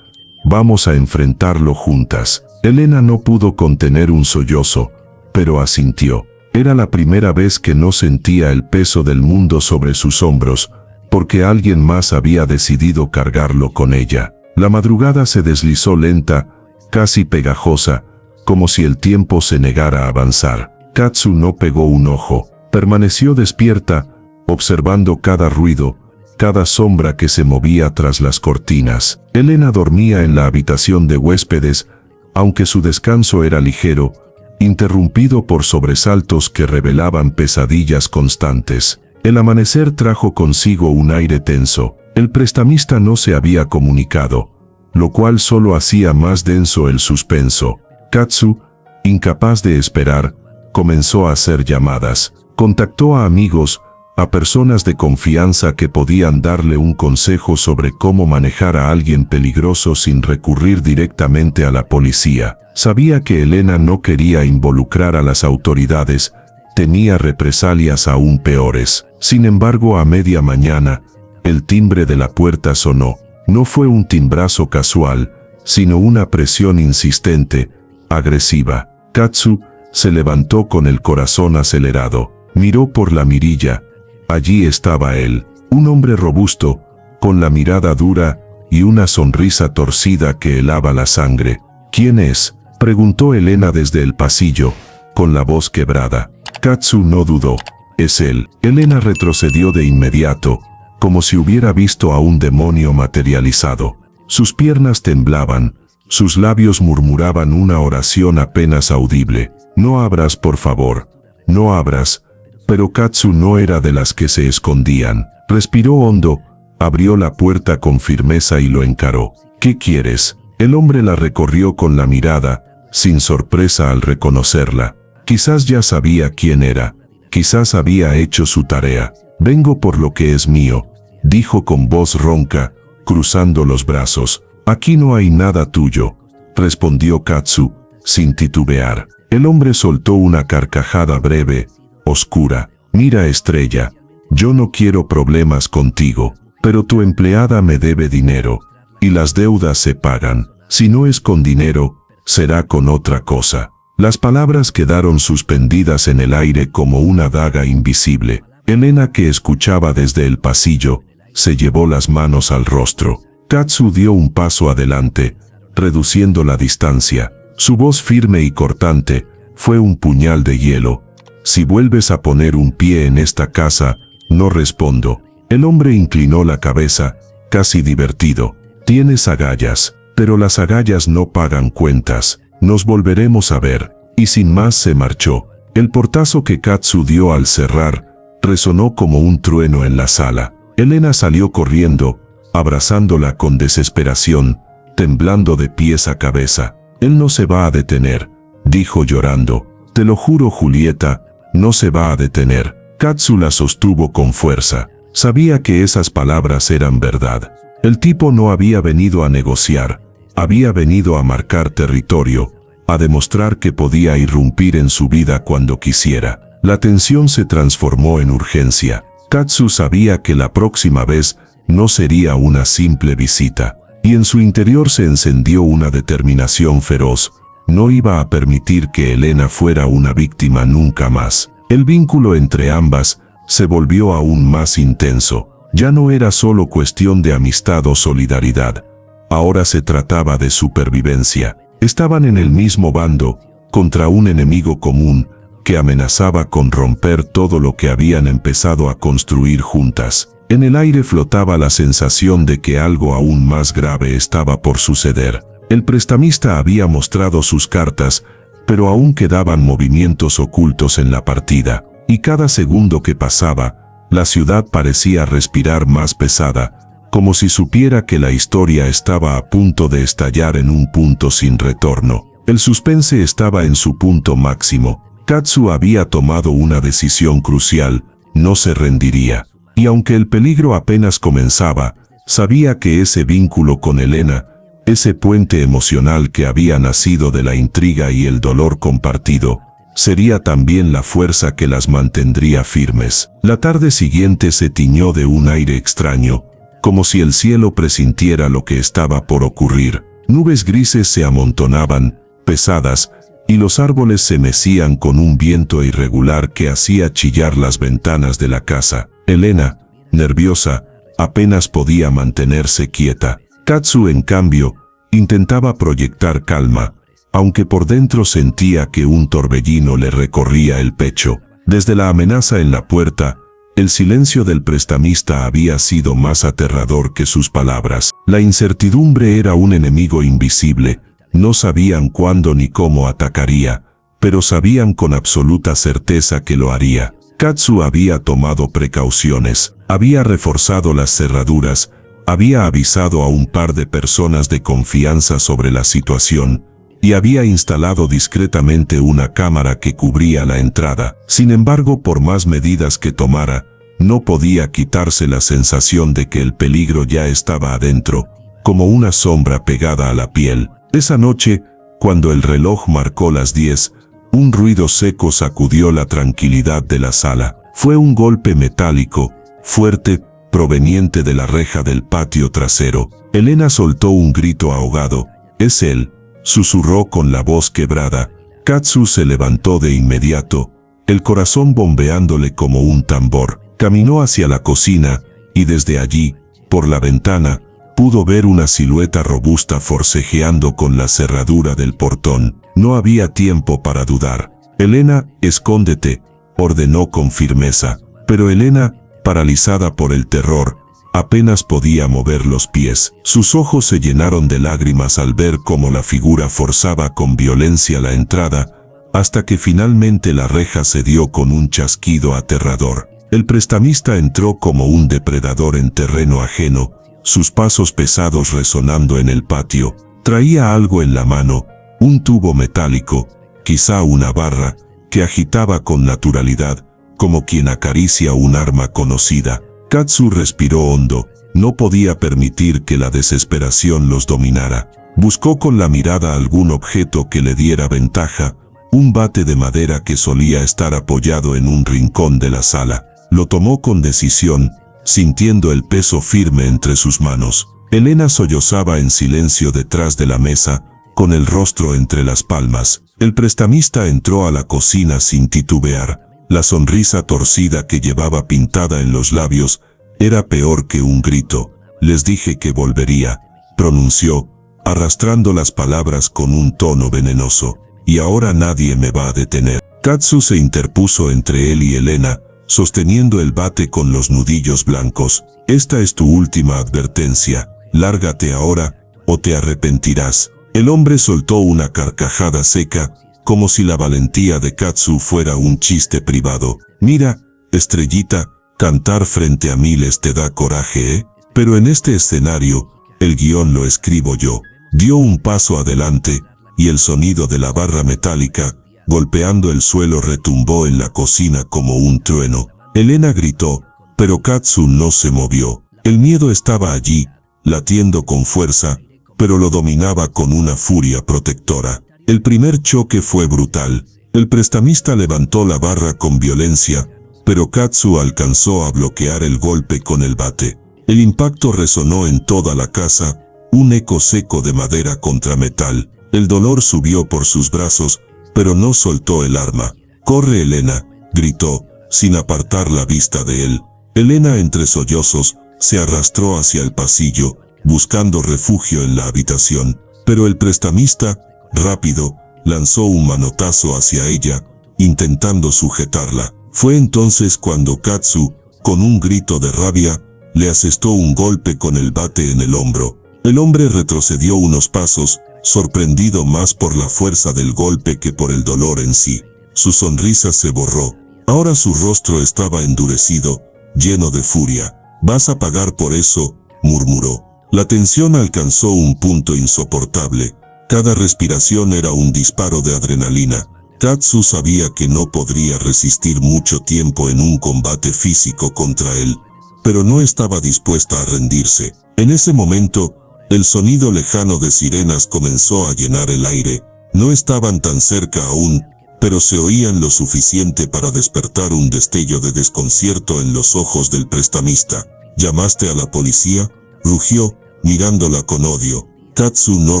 Speaker 1: Vamos a enfrentarlo juntas. Elena no pudo contener un sollozo, pero asintió. Era la primera vez que no sentía el peso del mundo sobre sus hombros, porque alguien más había decidido cargarlo con ella. La madrugada se deslizó lenta, casi pegajosa, como si el tiempo se negara a avanzar. Katsu no pegó un ojo, permaneció despierta, observando cada ruido, cada sombra que se movía tras las cortinas. Elena dormía en la habitación de huéspedes, aunque su descanso era ligero, interrumpido por sobresaltos que revelaban pesadillas constantes. El amanecer trajo consigo un aire tenso. El prestamista no se había comunicado, lo cual solo hacía más denso el suspenso. Katsu, incapaz de esperar, comenzó a hacer llamadas. Contactó a amigos, a personas de confianza que podían darle un consejo sobre cómo manejar a alguien peligroso sin recurrir directamente a la policía. Sabía que Elena no quería involucrar a las autoridades, temía represalias aún peores. Sin embargo, a media mañana, el timbre de la puerta sonó. No fue un timbrazo casual, sino una presión insistente, agresiva. Katsu se levantó con el corazón acelerado. Miró por la mirilla. Allí estaba él, un hombre robusto, con la mirada dura y una sonrisa torcida que helaba la sangre. ¿Quién es?, preguntó Elena desde el pasillo, con la voz quebrada. Katsu no dudó. Es él. Elena retrocedió de inmediato, como si hubiera visto a un demonio materializado. Sus piernas temblaban, sus labios murmuraban una oración apenas audible. No abras, por favor. No abras. Pero Katsu no era de las que se escondían. Respiró hondo, abrió la puerta con firmeza y lo encaró. ¿Qué quieres? El hombre la recorrió con la mirada, sin sorpresa al reconocerla. Quizás ya sabía quién era. Quizás había hecho su tarea. Vengo por lo que es mío, dijo con voz ronca, cruzando los brazos. Aquí no hay nada tuyo, respondió Katsu, sin titubear. El hombre soltó una carcajada breve, oscura. Mira, Estrella, yo no quiero problemas contigo, pero tu empleada me debe dinero, y las deudas se pagan. Si no es con dinero, será con otra cosa. Las palabras quedaron suspendidas en el aire como una daga invisible. Elena, que escuchaba desde el pasillo, se llevó las manos al rostro. Katsu dio un paso adelante, reduciendo la distancia. Su voz firme y cortante fue un puñal de hielo. Si vuelves a poner un pie en esta casa, no respondo. El hombre inclinó la cabeza, casi divertido. Tienes agallas, pero las agallas no pagan cuentas. Nos volveremos a ver. Y sin más se marchó. El portazo que Katsu dio al cerrar resonó como un trueno en la sala. Elena salió corriendo, abrazándola con desesperación, temblando de pies a cabeza. Él no se va a detener, dijo llorando. Te lo juro, Julieta, no se va a detener. Katsu la sostuvo con fuerza. Sabía que esas palabras eran verdad. El tipo no había venido a negociar, había venido a marcar territorio, a demostrar que podía irrumpir en su vida cuando quisiera. La tensión se transformó en urgencia. Katsu sabía que la próxima vez no sería una simple visita, y en su interior se encendió una determinación feroz. No iba a permitir que Elena fuera una víctima nunca más. El vínculo entre ambas se volvió aún más intenso. Ya no era solo cuestión de amistad o solidaridad. Ahora se trataba de supervivencia. Estaban en el mismo bando, contra un enemigo común, que amenazaba con romper todo lo que habían empezado a construir juntas. En el aire flotaba la sensación de que algo aún más grave estaba por suceder. El prestamista había mostrado sus cartas, pero aún quedaban movimientos ocultos en la partida, y cada segundo que pasaba, la ciudad parecía respirar más pesada, como si supiera que la historia estaba a punto de estallar en un punto sin retorno. El suspense estaba en su punto máximo. Katsu había tomado una decisión crucial, no se rendiría. Y aunque el peligro apenas comenzaba, sabía que ese vínculo con Elena, ese puente emocional que había nacido de la intriga y el dolor compartido, sería también la fuerza que las mantendría firmes. La tarde siguiente se tiñó de un aire extraño, como si el cielo presintiera lo que estaba por ocurrir. Nubes grises se amontonaban, pesadas, y los árboles se mecían con un viento irregular que hacía chillar las ventanas de la casa. Elena, nerviosa, apenas podía mantenerse quieta. Katsu, en cambio, intentaba proyectar calma, aunque por dentro sentía que un torbellino le recorría el pecho. Desde la amenaza en la puerta, el silencio del prestamista había sido más aterrador que sus palabras. La incertidumbre era un enemigo invisible. No sabían cuándo ni cómo atacaría, pero sabían con absoluta certeza que lo haría. Katsu había tomado precauciones, había reforzado las cerraduras, había avisado a un par de personas de confianza sobre la situación, y había instalado discretamente una cámara que cubría la entrada. Sin embargo, por más medidas que tomara, no podía quitarse la sensación de que el peligro ya estaba adentro, como una sombra pegada a la piel. Esa noche, cuando el reloj marcó las 10, un ruido seco sacudió la tranquilidad de la sala. Fue un golpe metálico, fuerte, proveniente de la reja del patio trasero. Elena soltó un grito ahogado. «Es él», susurró con la voz quebrada. Katsu se levantó de inmediato, el corazón bombeándole como un tambor. Caminó hacia la cocina, y desde allí, por la ventana, pudo ver una silueta robusta forcejeando con la cerradura del portón. No había tiempo para dudar. «Elena, escóndete», ordenó con firmeza. Pero Elena, paralizada por el terror, apenas podía mover los pies. Sus ojos se llenaron de lágrimas al ver cómo la figura forzaba con violencia la entrada, hasta que finalmente la reja cedió con un chasquido aterrador. El prestamista entró como un depredador en terreno ajeno, sus pasos pesados resonando en el patio. Traía algo en la mano, un tubo metálico, quizá una barra, que agitaba con naturalidad, como quien acaricia un arma conocida. Katsu respiró hondo. No podía permitir que la desesperación los dominara. Buscó con la mirada algún objeto que le diera ventaja, un bate de madera que solía estar apoyado en un rincón de la sala. Lo tomó con decisión, sintiendo el peso firme entre sus manos. Elena sollozaba en silencio detrás de la mesa, con el rostro entre las palmas. El prestamista entró a la cocina sin titubear. La sonrisa torcida que llevaba pintada en los labios era peor que un grito. «Les dije que volvería», pronunció, arrastrando las palabras con un tono venenoso. «Y ahora nadie me va a detener».
Speaker 2: Katsu se interpuso entre él y Elena, sosteniendo el bate con los nudillos blancos. Esta es tu última advertencia. Lárgate ahora, o te arrepentirás. El hombre soltó una carcajada seca, como si la valentía de Katsu fuera un chiste privado. Mira, estrellita, cantar frente a miles te da coraje, ¿eh? Pero en este escenario, el guión lo escribo yo. Dio un paso adelante, y el sonido de la barra metálica, golpeando el suelo, retumbó en la cocina como un trueno. Elena gritó, pero Katsu no se movió. El miedo estaba allí, latiendo con fuerza, pero lo dominaba con una furia protectora. El primer choque fue brutal. El prestamista levantó la barra con violencia, pero Katsu alcanzó a bloquear el golpe con el bate. El impacto resonó en toda la casa, un eco seco de madera contra metal. El dolor subió por sus brazos, pero no soltó el arma. «Corre, Elena», gritó, sin apartar la vista de él. Elena, entre sollozos, se arrastró hacia el pasillo, buscando refugio en la habitación. Pero el prestamista, rápido, lanzó un manotazo hacia ella, intentando sujetarla. Fue entonces cuando Katsu, con un grito de rabia, le asestó un golpe con el bate en el hombro. El hombre retrocedió unos pasos, sorprendido más por la fuerza del golpe que por el dolor en sí. Su sonrisa se borró. Ahora su rostro estaba endurecido, lleno de furia. «Vas a pagar por eso», murmuró. La tensión alcanzó un punto insoportable. Cada respiración era un disparo de adrenalina. Katsu sabía que no podría resistir mucho tiempo en un combate físico contra él, pero no estaba dispuesta a rendirse. En ese momento, el sonido lejano de sirenas comenzó a llenar el aire. No estaban tan cerca aún, pero se oían lo suficiente para despertar un destello de desconcierto en los ojos del prestamista. «¿Llamaste a la policía?», rugió, mirándola con odio. Katsu no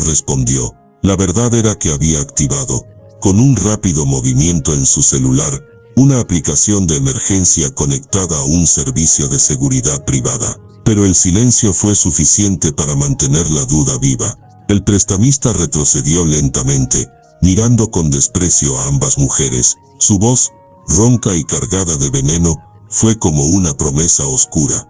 Speaker 2: respondió. La verdad era que había activado, con un rápido movimiento en su celular, una aplicación de emergencia conectada a un servicio de seguridad privada. Pero el silencio fue suficiente para mantener la duda viva. El prestamista retrocedió lentamente, mirando con desprecio a ambas mujeres. Su voz, ronca y cargada de veneno, fue como una promesa oscura.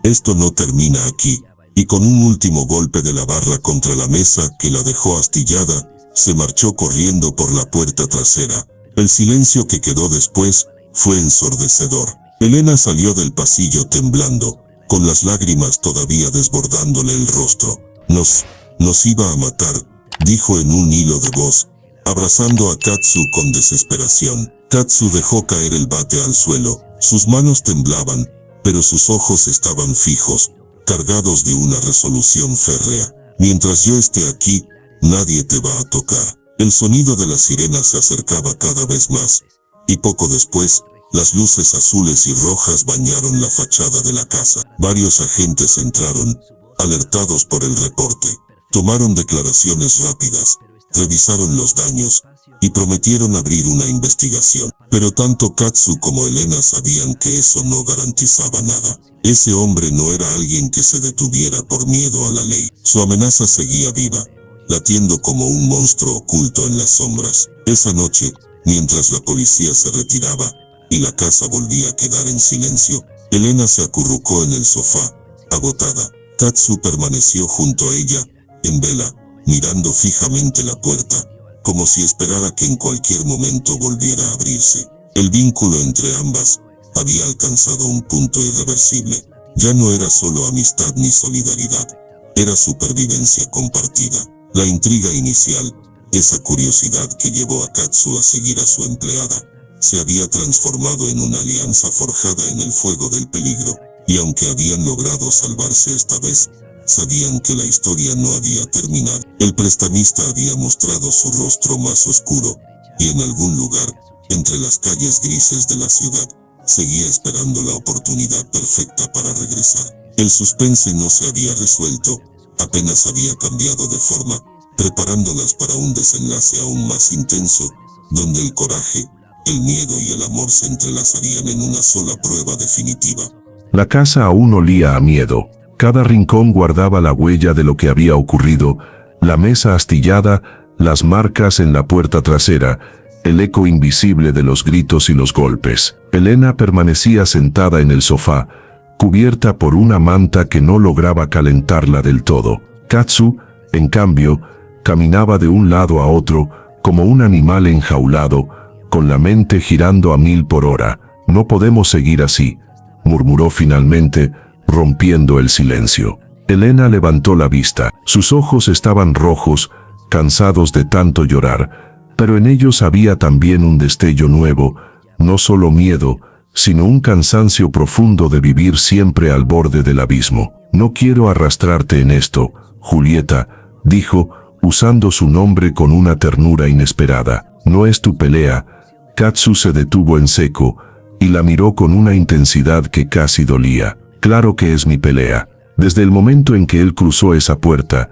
Speaker 2: «Esto no termina aquí», y con un último golpe de la barra contra la mesa que la dejó astillada, se marchó corriendo por la puerta trasera. El silencio que quedó después fue ensordecedor. Elena salió del pasillo temblando, con las lágrimas todavía desbordándole el rostro. Nos iba a matar», dijo en un hilo de voz, abrazando a Katsu con desesperación. Katsu dejó caer el bate al suelo. Sus manos temblaban, pero sus ojos estaban fijos, cargados de una resolución férrea. «Mientras yo esté aquí, nadie te va a tocar». El sonido de las sirenas se acercaba cada vez más, y poco después, las luces azules y rojas bañaron la fachada de la casa. Varios agentes entraron, alertados por el reporte. Tomaron declaraciones rápidas, revisaron los daños, y prometieron abrir una investigación. Pero tanto Katsu como Elena sabían que eso no garantizaba nada. Ese hombre no era alguien que se detuviera por miedo a la ley. Su amenaza seguía viva, latiendo como un monstruo oculto en las sombras. Esa noche, mientras la policía se retiraba, y la casa volvía a quedar en silencio, Elena se acurrucó en el sofá, agotada. Katsu permaneció junto a ella, en vela, mirando fijamente la puerta, como si esperara que en cualquier momento volviera a abrirse. El vínculo entre ambas había alcanzado un punto irreversible. Ya no era solo amistad ni solidaridad, era supervivencia compartida. La intriga inicial, esa curiosidad que llevó a Katsu a seguir a su empleada, se había transformado en una alianza forjada en el fuego del peligro, y aunque habían logrado salvarse esta vez, sabían que la historia no había terminado. El prestamista había mostrado su rostro más oscuro, y en algún lugar, entre las calles grises de la ciudad, seguía esperando la oportunidad perfecta para regresar. El suspense no se había resuelto, apenas había cambiado de forma, preparándolas para un desenlace aún más intenso, donde el coraje, el miedo y el amor se entrelazarían en una sola prueba definitiva.
Speaker 1: La casa aún olía a miedo. Cada rincón guardaba la huella de lo que había ocurrido, la mesa astillada, las marcas en la puerta trasera, el eco invisible de los gritos y los golpes. Elena permanecía sentada en el sofá, cubierta por una manta que no lograba calentarla del todo. Katsu, en cambio, caminaba de un lado a otro, como un animal enjaulado, con la mente girando a 1000 por hora. «No podemos seguir así», murmuró finalmente, rompiendo el silencio. Elena levantó la vista. Sus ojos estaban rojos, cansados de tanto llorar, pero en ellos había también un destello nuevo, no solo miedo, sino un cansancio profundo de vivir siempre al borde del abismo. «No quiero arrastrarte en esto, Julieta», dijo, usando su nombre con una ternura inesperada. «No es tu pelea». Katsu se detuvo en seco, y la miró con una intensidad que casi dolía. «Claro que es mi pelea. Desde el momento en que él cruzó esa puerta,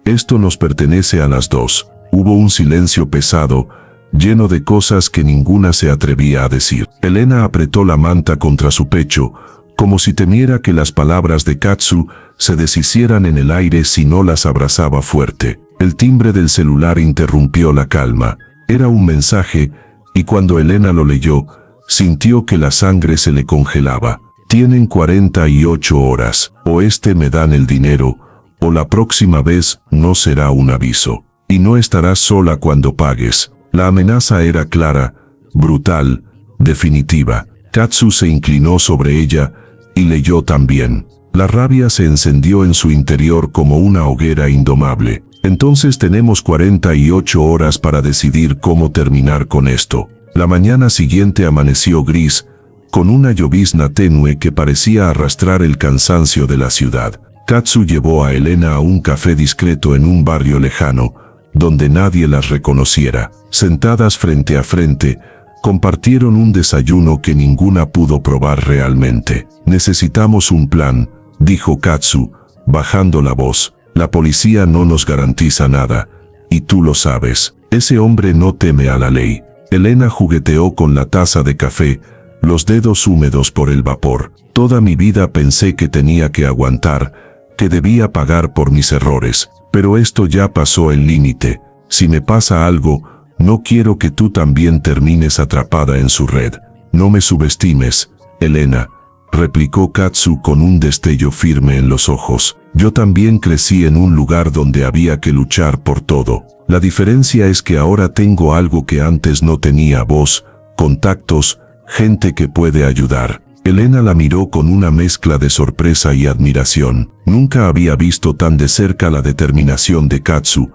Speaker 1: esto nos pertenece a las dos». Hubo un silencio pesado, lleno de cosas que ninguna se atrevía a decir. Elena apretó la manta contra su pecho, como si temiera que las palabras de Katsu se deshicieran en el aire si no las abrazaba fuerte. El timbre del celular interrumpió la calma. Era un mensaje, y cuando Elena lo leyó, sintió que la sangre se le congelaba. «Tienen 48 horas, o me dan el dinero, o la próxima vez no será un aviso. Y no estarás sola cuando pagues». La amenaza era clara, brutal, definitiva. Katsu se inclinó sobre ella y leyó también. La rabia se encendió en su interior como una hoguera indomable. «Entonces tenemos 48 horas para decidir cómo terminar con esto». La mañana siguiente amaneció gris, con una llovizna tenue que parecía arrastrar el cansancio de la ciudad. Katsu llevó a Elena a un café discreto en un barrio lejano, donde nadie las reconociera. Sentadas frente a frente, compartieron un desayuno que ninguna pudo probar realmente. «Necesitamos un plan», dijo Katsu, bajando la voz. «La policía no nos garantiza nada, y tú lo sabes. Ese hombre no teme a la ley». Elena jugueteó con la taza de café, los dedos húmedos por el vapor. «Toda mi vida pensé que tenía que aguantar, que debía pagar por mis errores. Pero esto ya pasó el límite. Si me pasa algo, no quiero que tú también termines atrapada en su red». «No me subestimes, Elena», replicó Katsu con un destello firme en los ojos. «Yo también crecí en un lugar donde había que luchar por todo. La diferencia es que ahora tengo algo que antes no tenía: voz, contactos, gente que puede ayudar». Elena la miró con una mezcla de sorpresa y admiración. Nunca había visto tan de cerca la determinación de Katsu,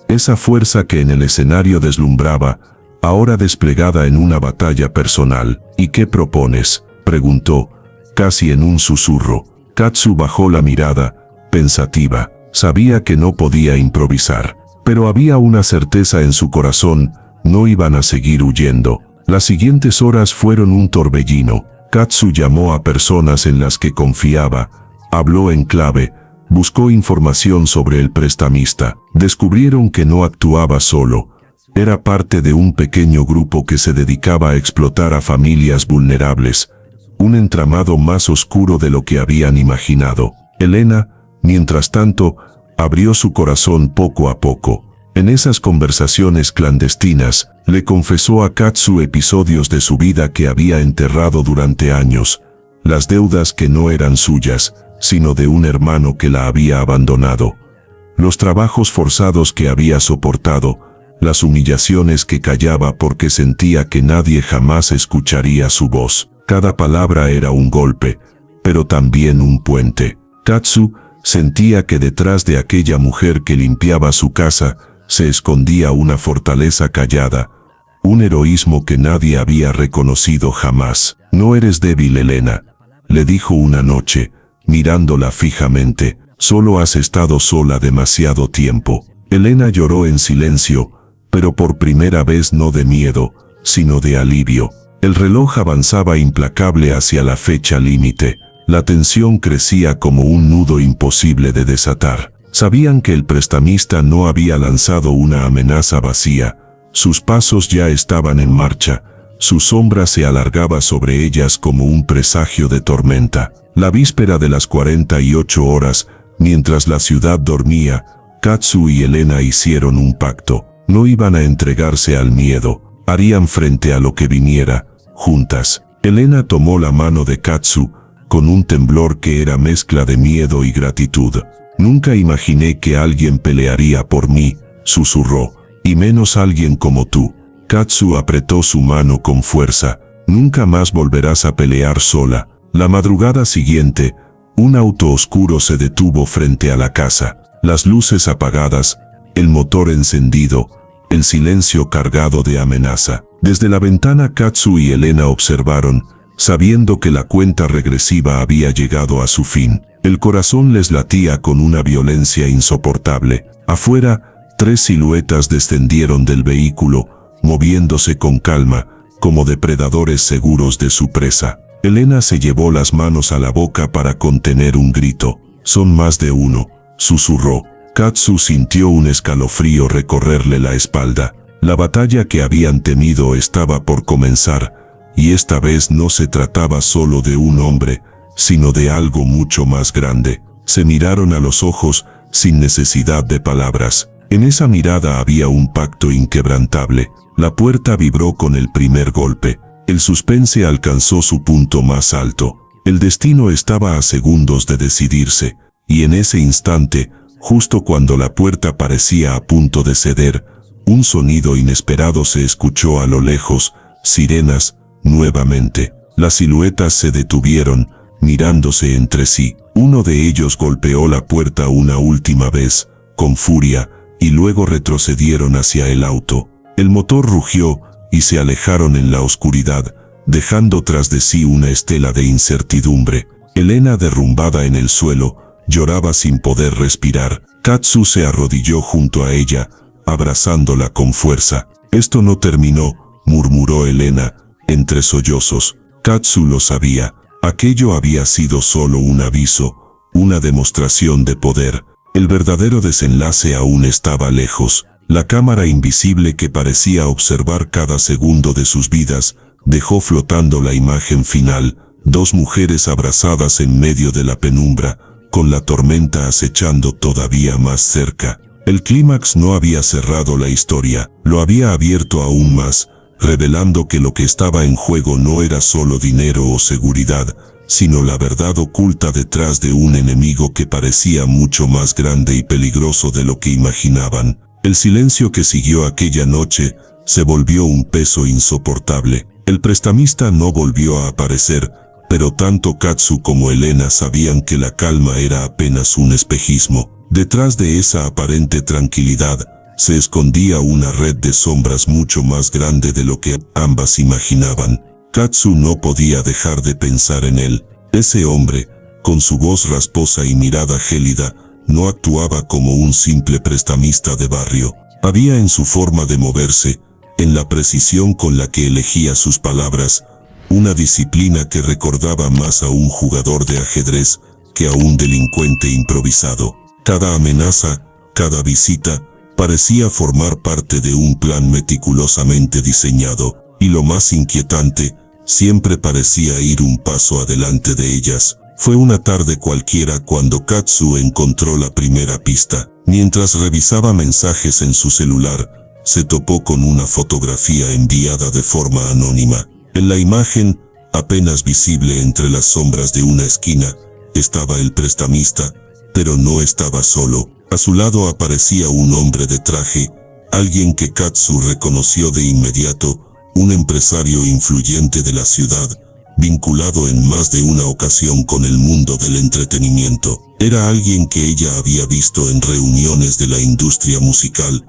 Speaker 1: esa fuerza que en el escenario deslumbraba, ahora desplegada en una batalla personal. «¿Y qué propones?», preguntó, casi en un susurro. Katsu bajó la mirada, pensativa. Sabía que no podía improvisar, pero había una certeza en su corazón: no iban a seguir huyendo. Las siguientes horas fueron un torbellino. Katsu llamó a personas en las que confiaba, habló en clave, buscó información sobre el prestamista. Descubrieron que no actuaba solo. Era parte de un pequeño grupo que se dedicaba a explotar a familias vulnerables, un entramado más oscuro de lo que habían imaginado. Elena, mientras tanto, abrió su corazón poco a poco. En esas conversaciones clandestinas, le confesó a Katsu episodios de su vida que había enterrado durante años, las deudas que no eran suyas, sino de un hermano que la había abandonado, los trabajos forzados que había soportado, las humillaciones que callaba porque sentía que nadie jamás escucharía su voz. Cada palabra era un golpe, pero también un puente. Katsu sentía que detrás de aquella mujer que limpiaba su casa se escondía una fortaleza callada, un heroísmo que nadie había reconocido jamás. «No eres débil, Elena», le dijo una noche, mirándola fijamente. «Solo has estado sola demasiado tiempo». Elena lloró en silencio, pero por primera vez no de miedo, sino de alivio. El reloj avanzaba implacable hacia la fecha límite. La tensión crecía como un nudo imposible de desatar. Sabían que el prestamista no había lanzado una amenaza vacía. Sus pasos ya estaban en marcha. Su sombra se alargaba sobre ellas como un presagio de tormenta. La víspera de las 48 horas, mientras la ciudad dormía, Katsu y Elena hicieron un pacto. No iban a entregarse al miedo. harían frente a lo que viniera, juntas. Elena tomó la mano de Katsu, con un temblor que era mezcla de miedo y gratitud. Nunca imaginé que alguien pelearía por mí, susurró, y menos alguien como tú. Katsu apretó su mano con fuerza. Nunca más volverás a pelear sola. La madrugada siguiente, un auto oscuro se detuvo frente a la casa. Las luces apagadas, el motor encendido, el silencio cargado de amenaza. Desde la ventana Katsu y Elena observaron, sabiendo que la cuenta regresiva había llegado a su fin. El corazón les latía con una violencia insoportable. Afuera, 3 siluetas descendieron del vehículo, moviéndose con calma, como depredadores seguros de su presa. Elena se llevó las manos a la boca para contener un grito. «Son más de uno», susurró. Katsu sintió un escalofrío recorrerle la espalda. La batalla que habían temido estaba por comenzar, y esta vez no se trataba solo de un hombre, sino de algo mucho más grande. Se miraron a los ojos, sin necesidad de palabras. En esa mirada había un pacto inquebrantable. La puerta vibró con el primer golpe. El suspense alcanzó su punto más alto. El destino estaba a segundos de decidirse, y en ese instante, justo cuando la puerta parecía a punto de ceder, un sonido inesperado se escuchó a lo lejos. Sirenas, nuevamente. Las siluetas se detuvieron, mirándose entre sí. Uno de ellos golpeó la puerta una última vez, con furia, y luego retrocedieron hacia el auto. El motor rugió, y se alejaron en la oscuridad, dejando tras de sí una estela de incertidumbre. Elena, derrumbada en el suelo, lloraba sin poder respirar. Katsu se arrodilló junto a ella, abrazándola con fuerza. «Esto no terminó», murmuró Elena, entre sollozos. Katsu lo sabía. Aquello había sido solo un aviso, una demostración de poder. El verdadero desenlace aún estaba lejos. La cámara invisible que parecía observar cada segundo de sus vidas, dejó flotando la imagen final, 2 mujeres abrazadas en medio de la penumbra, con la tormenta acechando todavía más cerca. El clímax no había cerrado la historia, lo había abierto aún más, revelando que lo que estaba en juego no era solo dinero o seguridad, sino la verdad oculta detrás de un enemigo que parecía mucho más grande y peligroso de lo que imaginaban. El silencio que siguió aquella noche se volvió un peso insoportable. El prestamista no volvió a aparecer, pero tanto Katsu como Elena sabían que la calma era apenas un espejismo. Detrás de esa aparente tranquilidad, se escondía una red de sombras mucho más grande de lo que ambas imaginaban. Katsu no podía dejar de pensar en él. Ese hombre, con su voz rasposa y mirada gélida, no actuaba como un simple prestamista de barrio. Había en su forma de moverse, en la precisión con la que elegía sus palabras, una disciplina que recordaba más a un jugador de ajedrez que a un delincuente improvisado. Cada amenaza, cada visita, parecía formar parte de un plan meticulosamente diseñado, y lo más inquietante, siempre parecía ir un paso adelante de ellas. Fue una tarde cualquiera cuando Katsu encontró la primera pista. Mientras revisaba mensajes en su celular, se topó con una fotografía enviada de forma anónima. En la imagen, apenas visible entre las sombras de una esquina, estaba el prestamista, pero no estaba solo. A su lado aparecía un hombre de traje, alguien que Katsu reconoció de inmediato, un empresario influyente de la ciudad, vinculado en más de una ocasión con el mundo del entretenimiento. Era alguien que ella había visto en reuniones de la industria musical,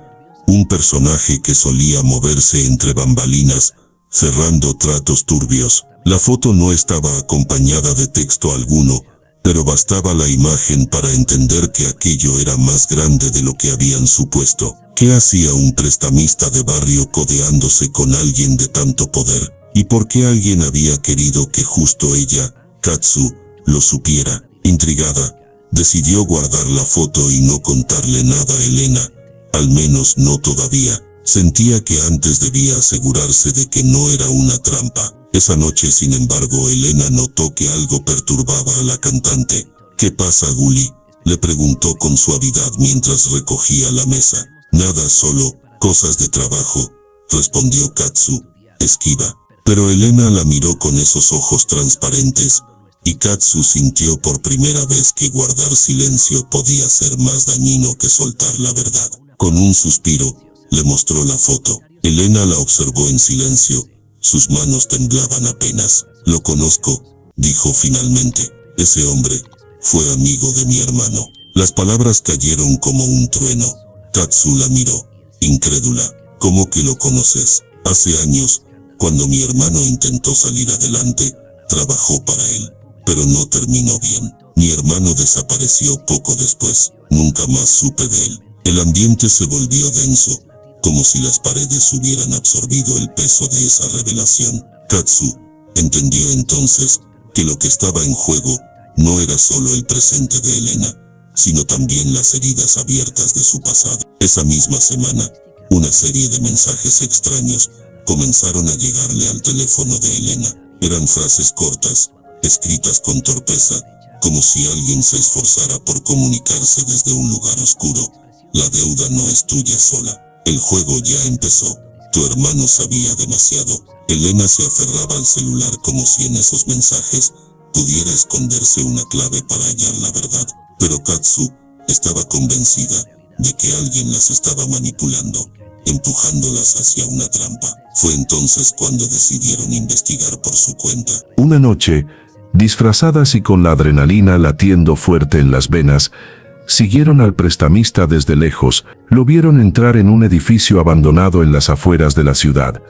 Speaker 1: un personaje que solía moverse entre bambalinas, cerrando tratos turbios. La foto no estaba acompañada de texto alguno, pero bastaba la imagen para entender que aquello era más grande de lo que habían supuesto. ¿Qué hacía un prestamista de barrio codeándose con alguien de tanto poder? ¿Y por qué alguien había querido que justo ella, Katsu, lo supiera? Intrigada, decidió guardar la foto y no contarle nada a Elena, al menos no todavía. Sentía que antes debía asegurarse de que no era una trampa. Esa noche, sin embargo, Elena notó que algo perturbaba a la cantante. «¿Qué pasa, Guli?», le preguntó con suavidad mientras recogía la mesa. «Nada, solo cosas de trabajo»,
Speaker 2: respondió Katsu, esquiva. Pero Elena la miró con esos ojos transparentes, y Katsu sintió por primera vez que guardar silencio podía ser más dañino que soltar la verdad. Con un suspiro, le mostró la foto. Elena la observó en silencio, sus manos temblaban apenas. Lo conozco, dijo finalmente. Ese hombre fue amigo de mi hermano. Las palabras cayeron como un trueno. Katsu la miró, incrédula. ¿Cómo que lo conoces? Hace años, cuando mi hermano intentó salir adelante, trabajó para él, pero no terminó bien. Mi hermano desapareció poco después. Nunca más supe de él. El ambiente se volvió denso, como si las paredes hubieran absorbido el peso de esa revelación. Katsu entendió entonces que lo que estaba en juego no era solo el presente de Elena, sino también las heridas abiertas de su pasado. Esa misma semana, una serie de mensajes extraños comenzaron a llegarle al teléfono de Elena. Eran frases cortas, escritas con torpeza, como si alguien se esforzara por comunicarse desde un lugar oscuro. La deuda no es tuya sola. El juego ya empezó. Tu hermano sabía demasiado. Elena se aferraba al celular como si en esos mensajes pudiera esconderse una clave para hallar la verdad. Pero Katsu estaba convencida de que alguien las estaba manipulando, empujándolas hacia una trampa. Fue entonces cuando decidieron investigar por su cuenta.
Speaker 1: Una noche, disfrazadas y con la adrenalina latiendo fuerte en las venas, siguieron al prestamista desde lejos. Lo vieron entrar en un edificio abandonado en las afueras de la ciudad.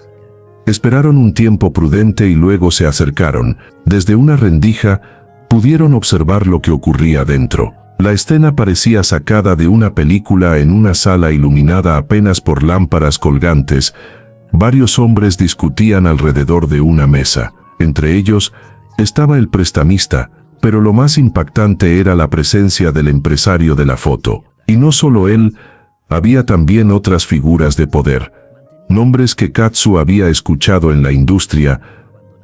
Speaker 1: Esperaron un tiempo prudente y luego se acercaron. Desde una rendija, pudieron observar lo que ocurría dentro. La escena parecía sacada de una película en una sala iluminada apenas por lámparas colgantes. Varios hombres discutían alrededor de una mesa. Entre ellos estaba el prestamista, pero lo más impactante era la presencia del empresario de la foto. Y no solo él, había también otras figuras de poder. Nombres que Katsu había escuchado en la industria,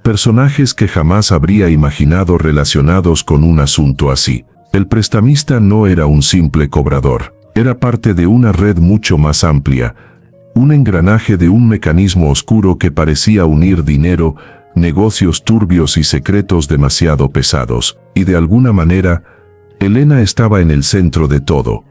Speaker 1: personajes que jamás habría imaginado relacionados con un asunto así. El prestamista no era un simple cobrador, era parte de una red mucho más amplia, un engranaje de un mecanismo oscuro que parecía unir dinero, negocios turbios y secretos demasiado pesados. Y de alguna manera, Elena estaba en el centro de todo.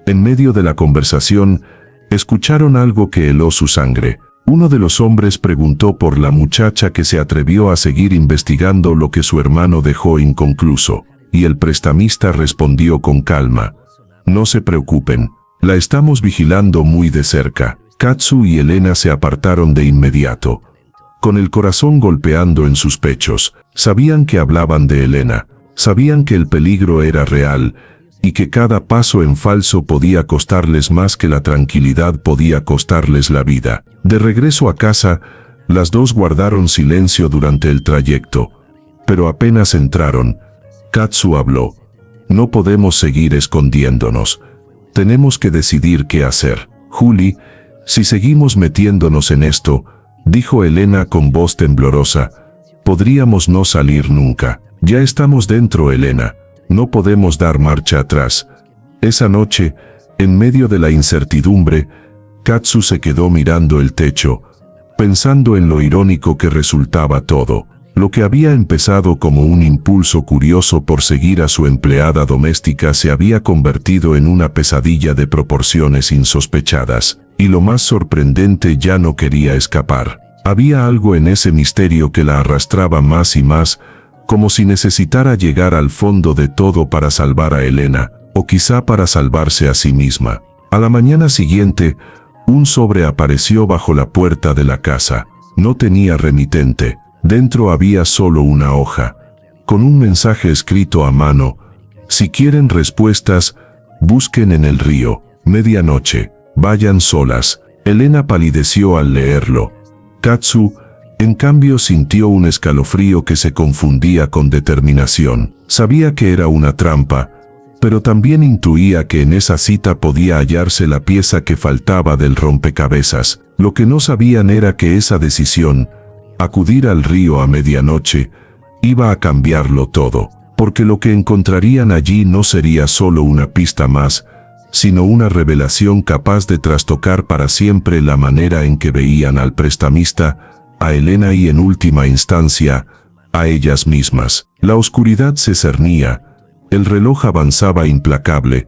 Speaker 1: En medio de la conversación, escucharon algo que heló su sangre. Uno de los hombres preguntó por la muchacha que se atrevió a seguir investigando lo que su hermano dejó inconcluso, y el prestamista respondió con calma: no se preocupen, la estamos vigilando muy de cerca. Katsu y Elena se apartaron de inmediato, con el corazón golpeando en sus pechos. Sabían que hablaban de Elena, sabían que el peligro era real, y que cada paso en falso podía costarles más que la tranquilidad podía costarles la vida. De regreso a casa, las dos guardaron silencio durante el trayecto, pero apenas entraron, Katsu habló: no podemos seguir escondiéndonos. Tenemos que decidir qué hacer. Julie, si seguimos metiéndonos en esto, dijo Elena con voz temblorosa, podríamos no salir nunca. Ya estamos dentro, Elena. No podemos dar marcha atrás. Esa noche, en medio de la incertidumbre, Katsu se quedó mirando el techo, pensando en lo irónico que resultaba todo. Lo que había empezado como un impulso curioso por seguir a su empleada doméstica se había convertido en una pesadilla de proporciones insospechadas, y lo más sorprendente, ya no quería escapar. Había algo en ese misterio que la arrastraba más y más, como si necesitara llegar al fondo de todo para salvar a Elena, o quizá para salvarse a sí misma. A la mañana siguiente, un sobre apareció bajo la puerta de la casa. No tenía remitente. Dentro había solo una hoja, con un mensaje escrito a mano: si quieren respuestas, busquen en el río. Medianoche. Vayan solas. Elena palideció al leerlo. Katsu, en cambio, sintió un escalofrío que se confundía con determinación. Sabía que era una trampa, pero también intuía que en esa cita podía hallarse la pieza que faltaba del rompecabezas. Lo que no sabían era que esa decisión, acudir al río a medianoche, iba a cambiarlo todo, porque lo que encontrarían allí no sería solo una pista más, sino una revelación capaz de trastocar para siempre la manera en que veían al prestamista, a Elena y en última instancia, a ellas mismas. La oscuridad se cernía, el reloj avanzaba implacable,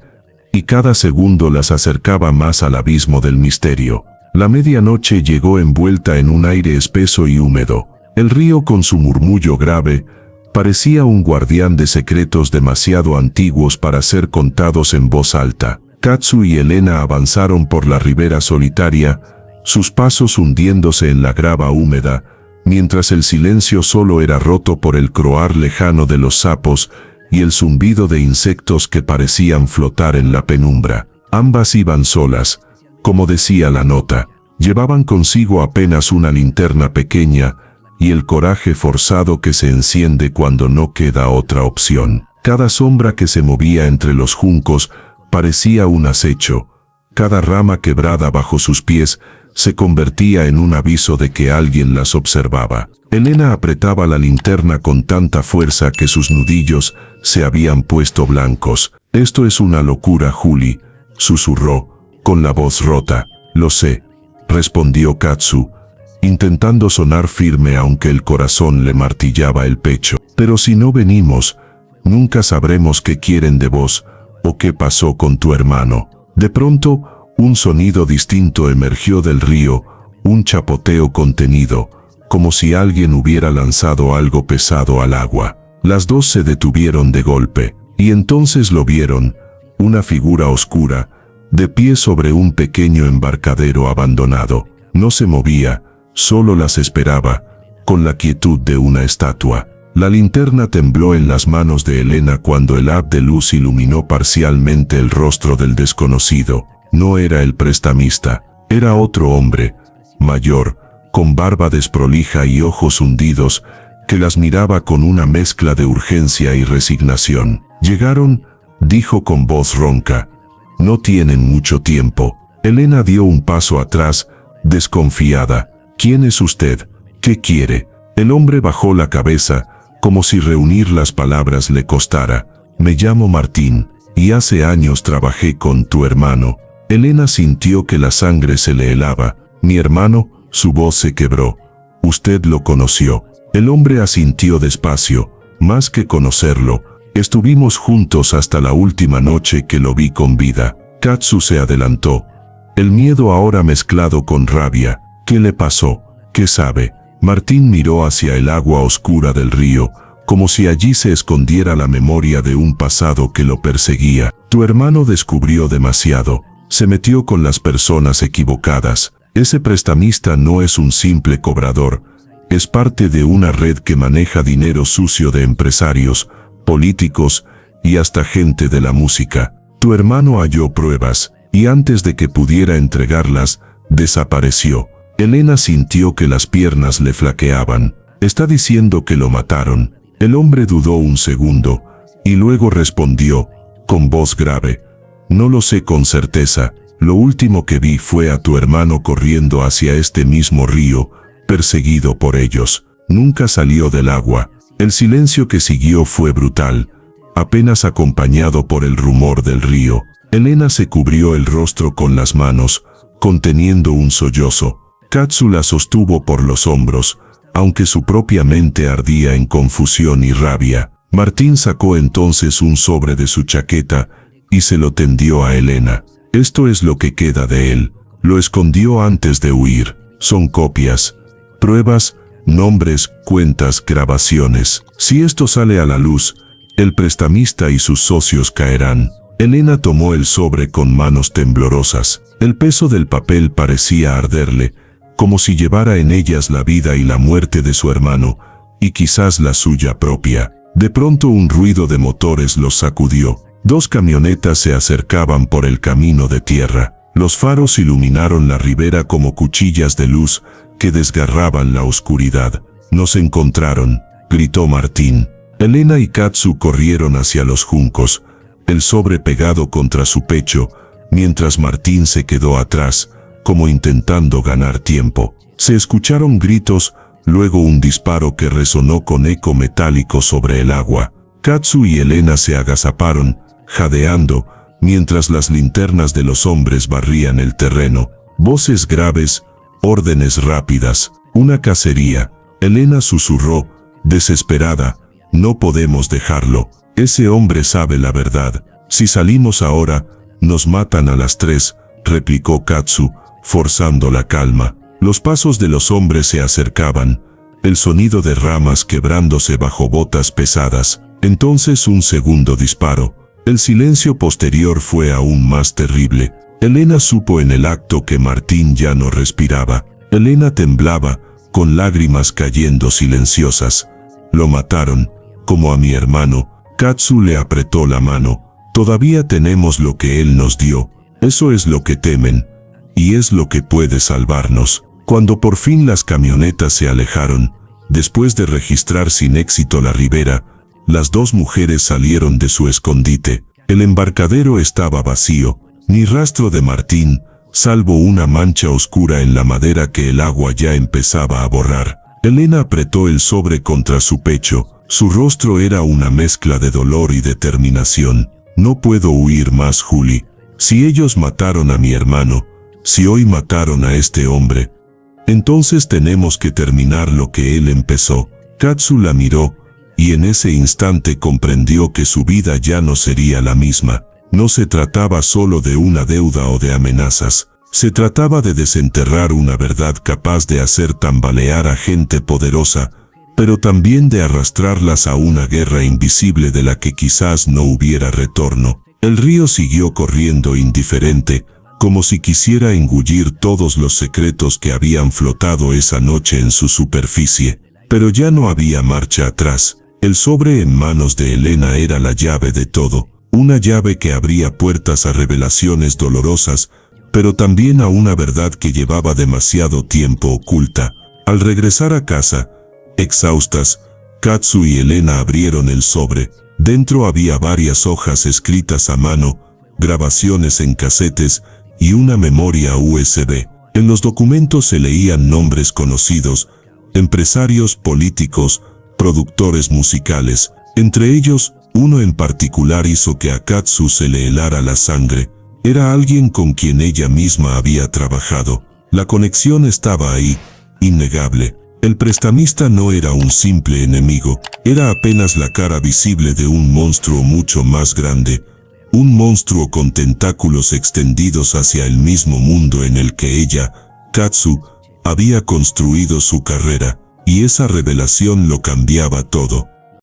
Speaker 1: y cada segundo las acercaba más al abismo del misterio. La medianoche llegó envuelta en un aire espeso y húmedo. El río con su murmullo grave parecía un guardián de secretos demasiado antiguos para ser contados en voz alta. Katsu y Elena avanzaron por la ribera solitaria, sus pasos hundiéndose en la grava húmeda, mientras el silencio solo era roto por el croar lejano de los sapos y el zumbido de insectos que parecían flotar en la penumbra. Ambas iban solas, como decía la nota. Llevaban consigo apenas una linterna pequeña y el coraje forzado que se enciende cuando no queda otra opción. Cada sombra que se movía entre los juncos parecía un acecho. Cada rama quebrada bajo sus pies se convertía en un aviso de que alguien las observaba. Elena apretaba la linterna con tanta fuerza que sus nudillos se habían puesto blancos. «Esto es una locura, Julie», susurró, con la voz rota. «Lo sé», respondió Katsu, intentando sonar firme aunque el corazón le martillaba el pecho. «Pero si no venimos, nunca sabremos qué quieren de vos o qué pasó con tu hermano». De pronto, un sonido distinto emergió del río, un chapoteo contenido, como si alguien hubiera lanzado algo pesado al agua. Las dos se detuvieron de golpe, y entonces lo vieron, una figura oscura, de pie sobre un pequeño embarcadero abandonado. No se movía, solo las esperaba, con la quietud de una estatua. La linterna tembló en las manos de Elena cuando el haz de luz iluminó parcialmente el rostro del desconocido. No era el prestamista, era otro hombre, mayor, con barba desprolija y ojos hundidos, que las miraba con una mezcla de urgencia y resignación. «Llegaron», dijo con voz ronca. «No tienen mucho tiempo». Elena dio un paso atrás, desconfiada. «¿Quién es usted? ¿Qué quiere?». El hombre bajó la cabeza, como si reunir las palabras le costara. «Me llamo Martín, y hace años trabajé con tu hermano». Elena sintió que la sangre se le helaba. «¿Mi hermano?». Su voz se quebró. «¿Usted lo conoció?». El hombre asintió despacio. «Más que conocerlo, estuvimos juntos hasta la última noche que lo vi con vida». Katsu se adelantó, el miedo ahora mezclado con rabia. «¿Qué le pasó? ¿Qué sabe?». Martín miró hacia el agua oscura del río, como si allí se escondiera la memoria de un pasado que lo perseguía. «Tu hermano descubrió demasiado. Se metió con las personas equivocadas. Ese prestamista no es un simple cobrador, es parte de una red que maneja dinero sucio de empresarios, políticos y hasta gente de la música. Tu hermano halló pruebas, y antes de que pudiera entregarlas, desapareció». Elena sintió que las piernas le flaqueaban. «¿Está diciendo que lo mataron?». El hombre dudó un segundo, y luego respondió, con voz grave: «No lo sé con certeza. Lo último que vi fue a tu hermano corriendo hacia este mismo río, perseguido por ellos. Nunca salió del agua». El silencio que siguió fue brutal, apenas acompañado por el rumor del río. Elena se cubrió el rostro con las manos, conteniendo un sollozo. Katsu la sostuvo por los hombros, aunque su propia mente ardía en confusión y rabia. Martín sacó entonces un sobre de su chaqueta y se lo tendió a Elena. «Esto es lo que queda de él. Lo escondió antes de huir. Son copias, pruebas, nombres, cuentas, grabaciones. Si esto sale a la luz, el prestamista y sus socios caerán». Elena tomó el sobre con manos temblorosas. El peso del papel parecía arderle, como si llevara en ellas la vida y la muerte de su hermano, y quizás la suya propia. De pronto un ruido de motores los sacudió. 2 camionetas se acercaban por el camino de tierra. Los faros iluminaron la ribera como cuchillas de luz que desgarraban la oscuridad. «Nos encontraron», gritó Martín. Elena y Katsu corrieron hacia los juncos, el sobre pegado contra su pecho, mientras Martín se quedó atrás, como intentando ganar tiempo. Se escucharon gritos, luego un disparo que resonó con eco metálico sobre el agua. Katsu y Elena se agazaparon, jadeando, mientras las linternas de los hombres barrían el terreno. Voces graves, órdenes rápidas, una cacería. Elena susurró, desesperada, no podemos dejarlo. Ese hombre sabe la verdad. Si salimos ahora, nos matan a las 3, replicó Katsu, forzando la calma. Los pasos de los hombres se acercaban, el sonido de ramas quebrándose bajo botas pesadas. Entonces un segundo disparo. El silencio posterior fue aún más terrible. Elena supo en el acto que Martín ya no respiraba. Elena temblaba, con lágrimas cayendo silenciosas. Lo mataron, como a mi hermano. Katsu le apretó la mano. Todavía tenemos lo que él nos dio. Eso es lo que temen. Y es lo que puede salvarnos. Cuando por fin las camionetas se alejaron, después de registrar sin éxito la ribera, las dos mujeres salieron de su escondite. El embarcadero estaba vacío, ni rastro de Martín, salvo una mancha oscura en la madera que el agua ya empezaba a borrar. Elena apretó el sobre contra su pecho. Su rostro era una mezcla de dolor y determinación. No puedo huir más, Julie. Si ellos mataron a mi hermano, si hoy mataron a este hombre, entonces tenemos que terminar lo que él empezó. Katsu la miró, y en ese instante comprendió que su vida ya no sería la misma. No se trataba solo de una deuda o de amenazas. Se trataba de desenterrar una verdad capaz de hacer tambalear a gente poderosa, pero también de arrastrarlas a una guerra invisible de la que quizás no hubiera retorno. El río siguió corriendo indiferente, como si quisiera engullir todos los secretos que habían flotado esa noche en su superficie. Pero ya no había marcha atrás. El sobre en manos de Elena era la llave de todo, una llave que abría puertas a revelaciones dolorosas, pero también a una verdad que llevaba demasiado tiempo oculta. Al regresar a casa, exhaustas, Katsu y Elena abrieron el sobre. Dentro había varias hojas escritas a mano, grabaciones en casetes y una memoria USB. En los documentos se leían nombres conocidos, empresarios, políticos, productores musicales. Entre ellos, uno en particular hizo que a Katsu se le helara la sangre. Era alguien con quien ella misma había trabajado. La conexión estaba ahí, innegable. El prestamista no era un simple enemigo, era apenas la cara visible de un monstruo mucho más grande. Un monstruo con tentáculos extendidos hacia el mismo mundo en el que ella, Katsu, había construido su carrera, y esa revelación lo cambiaba todo.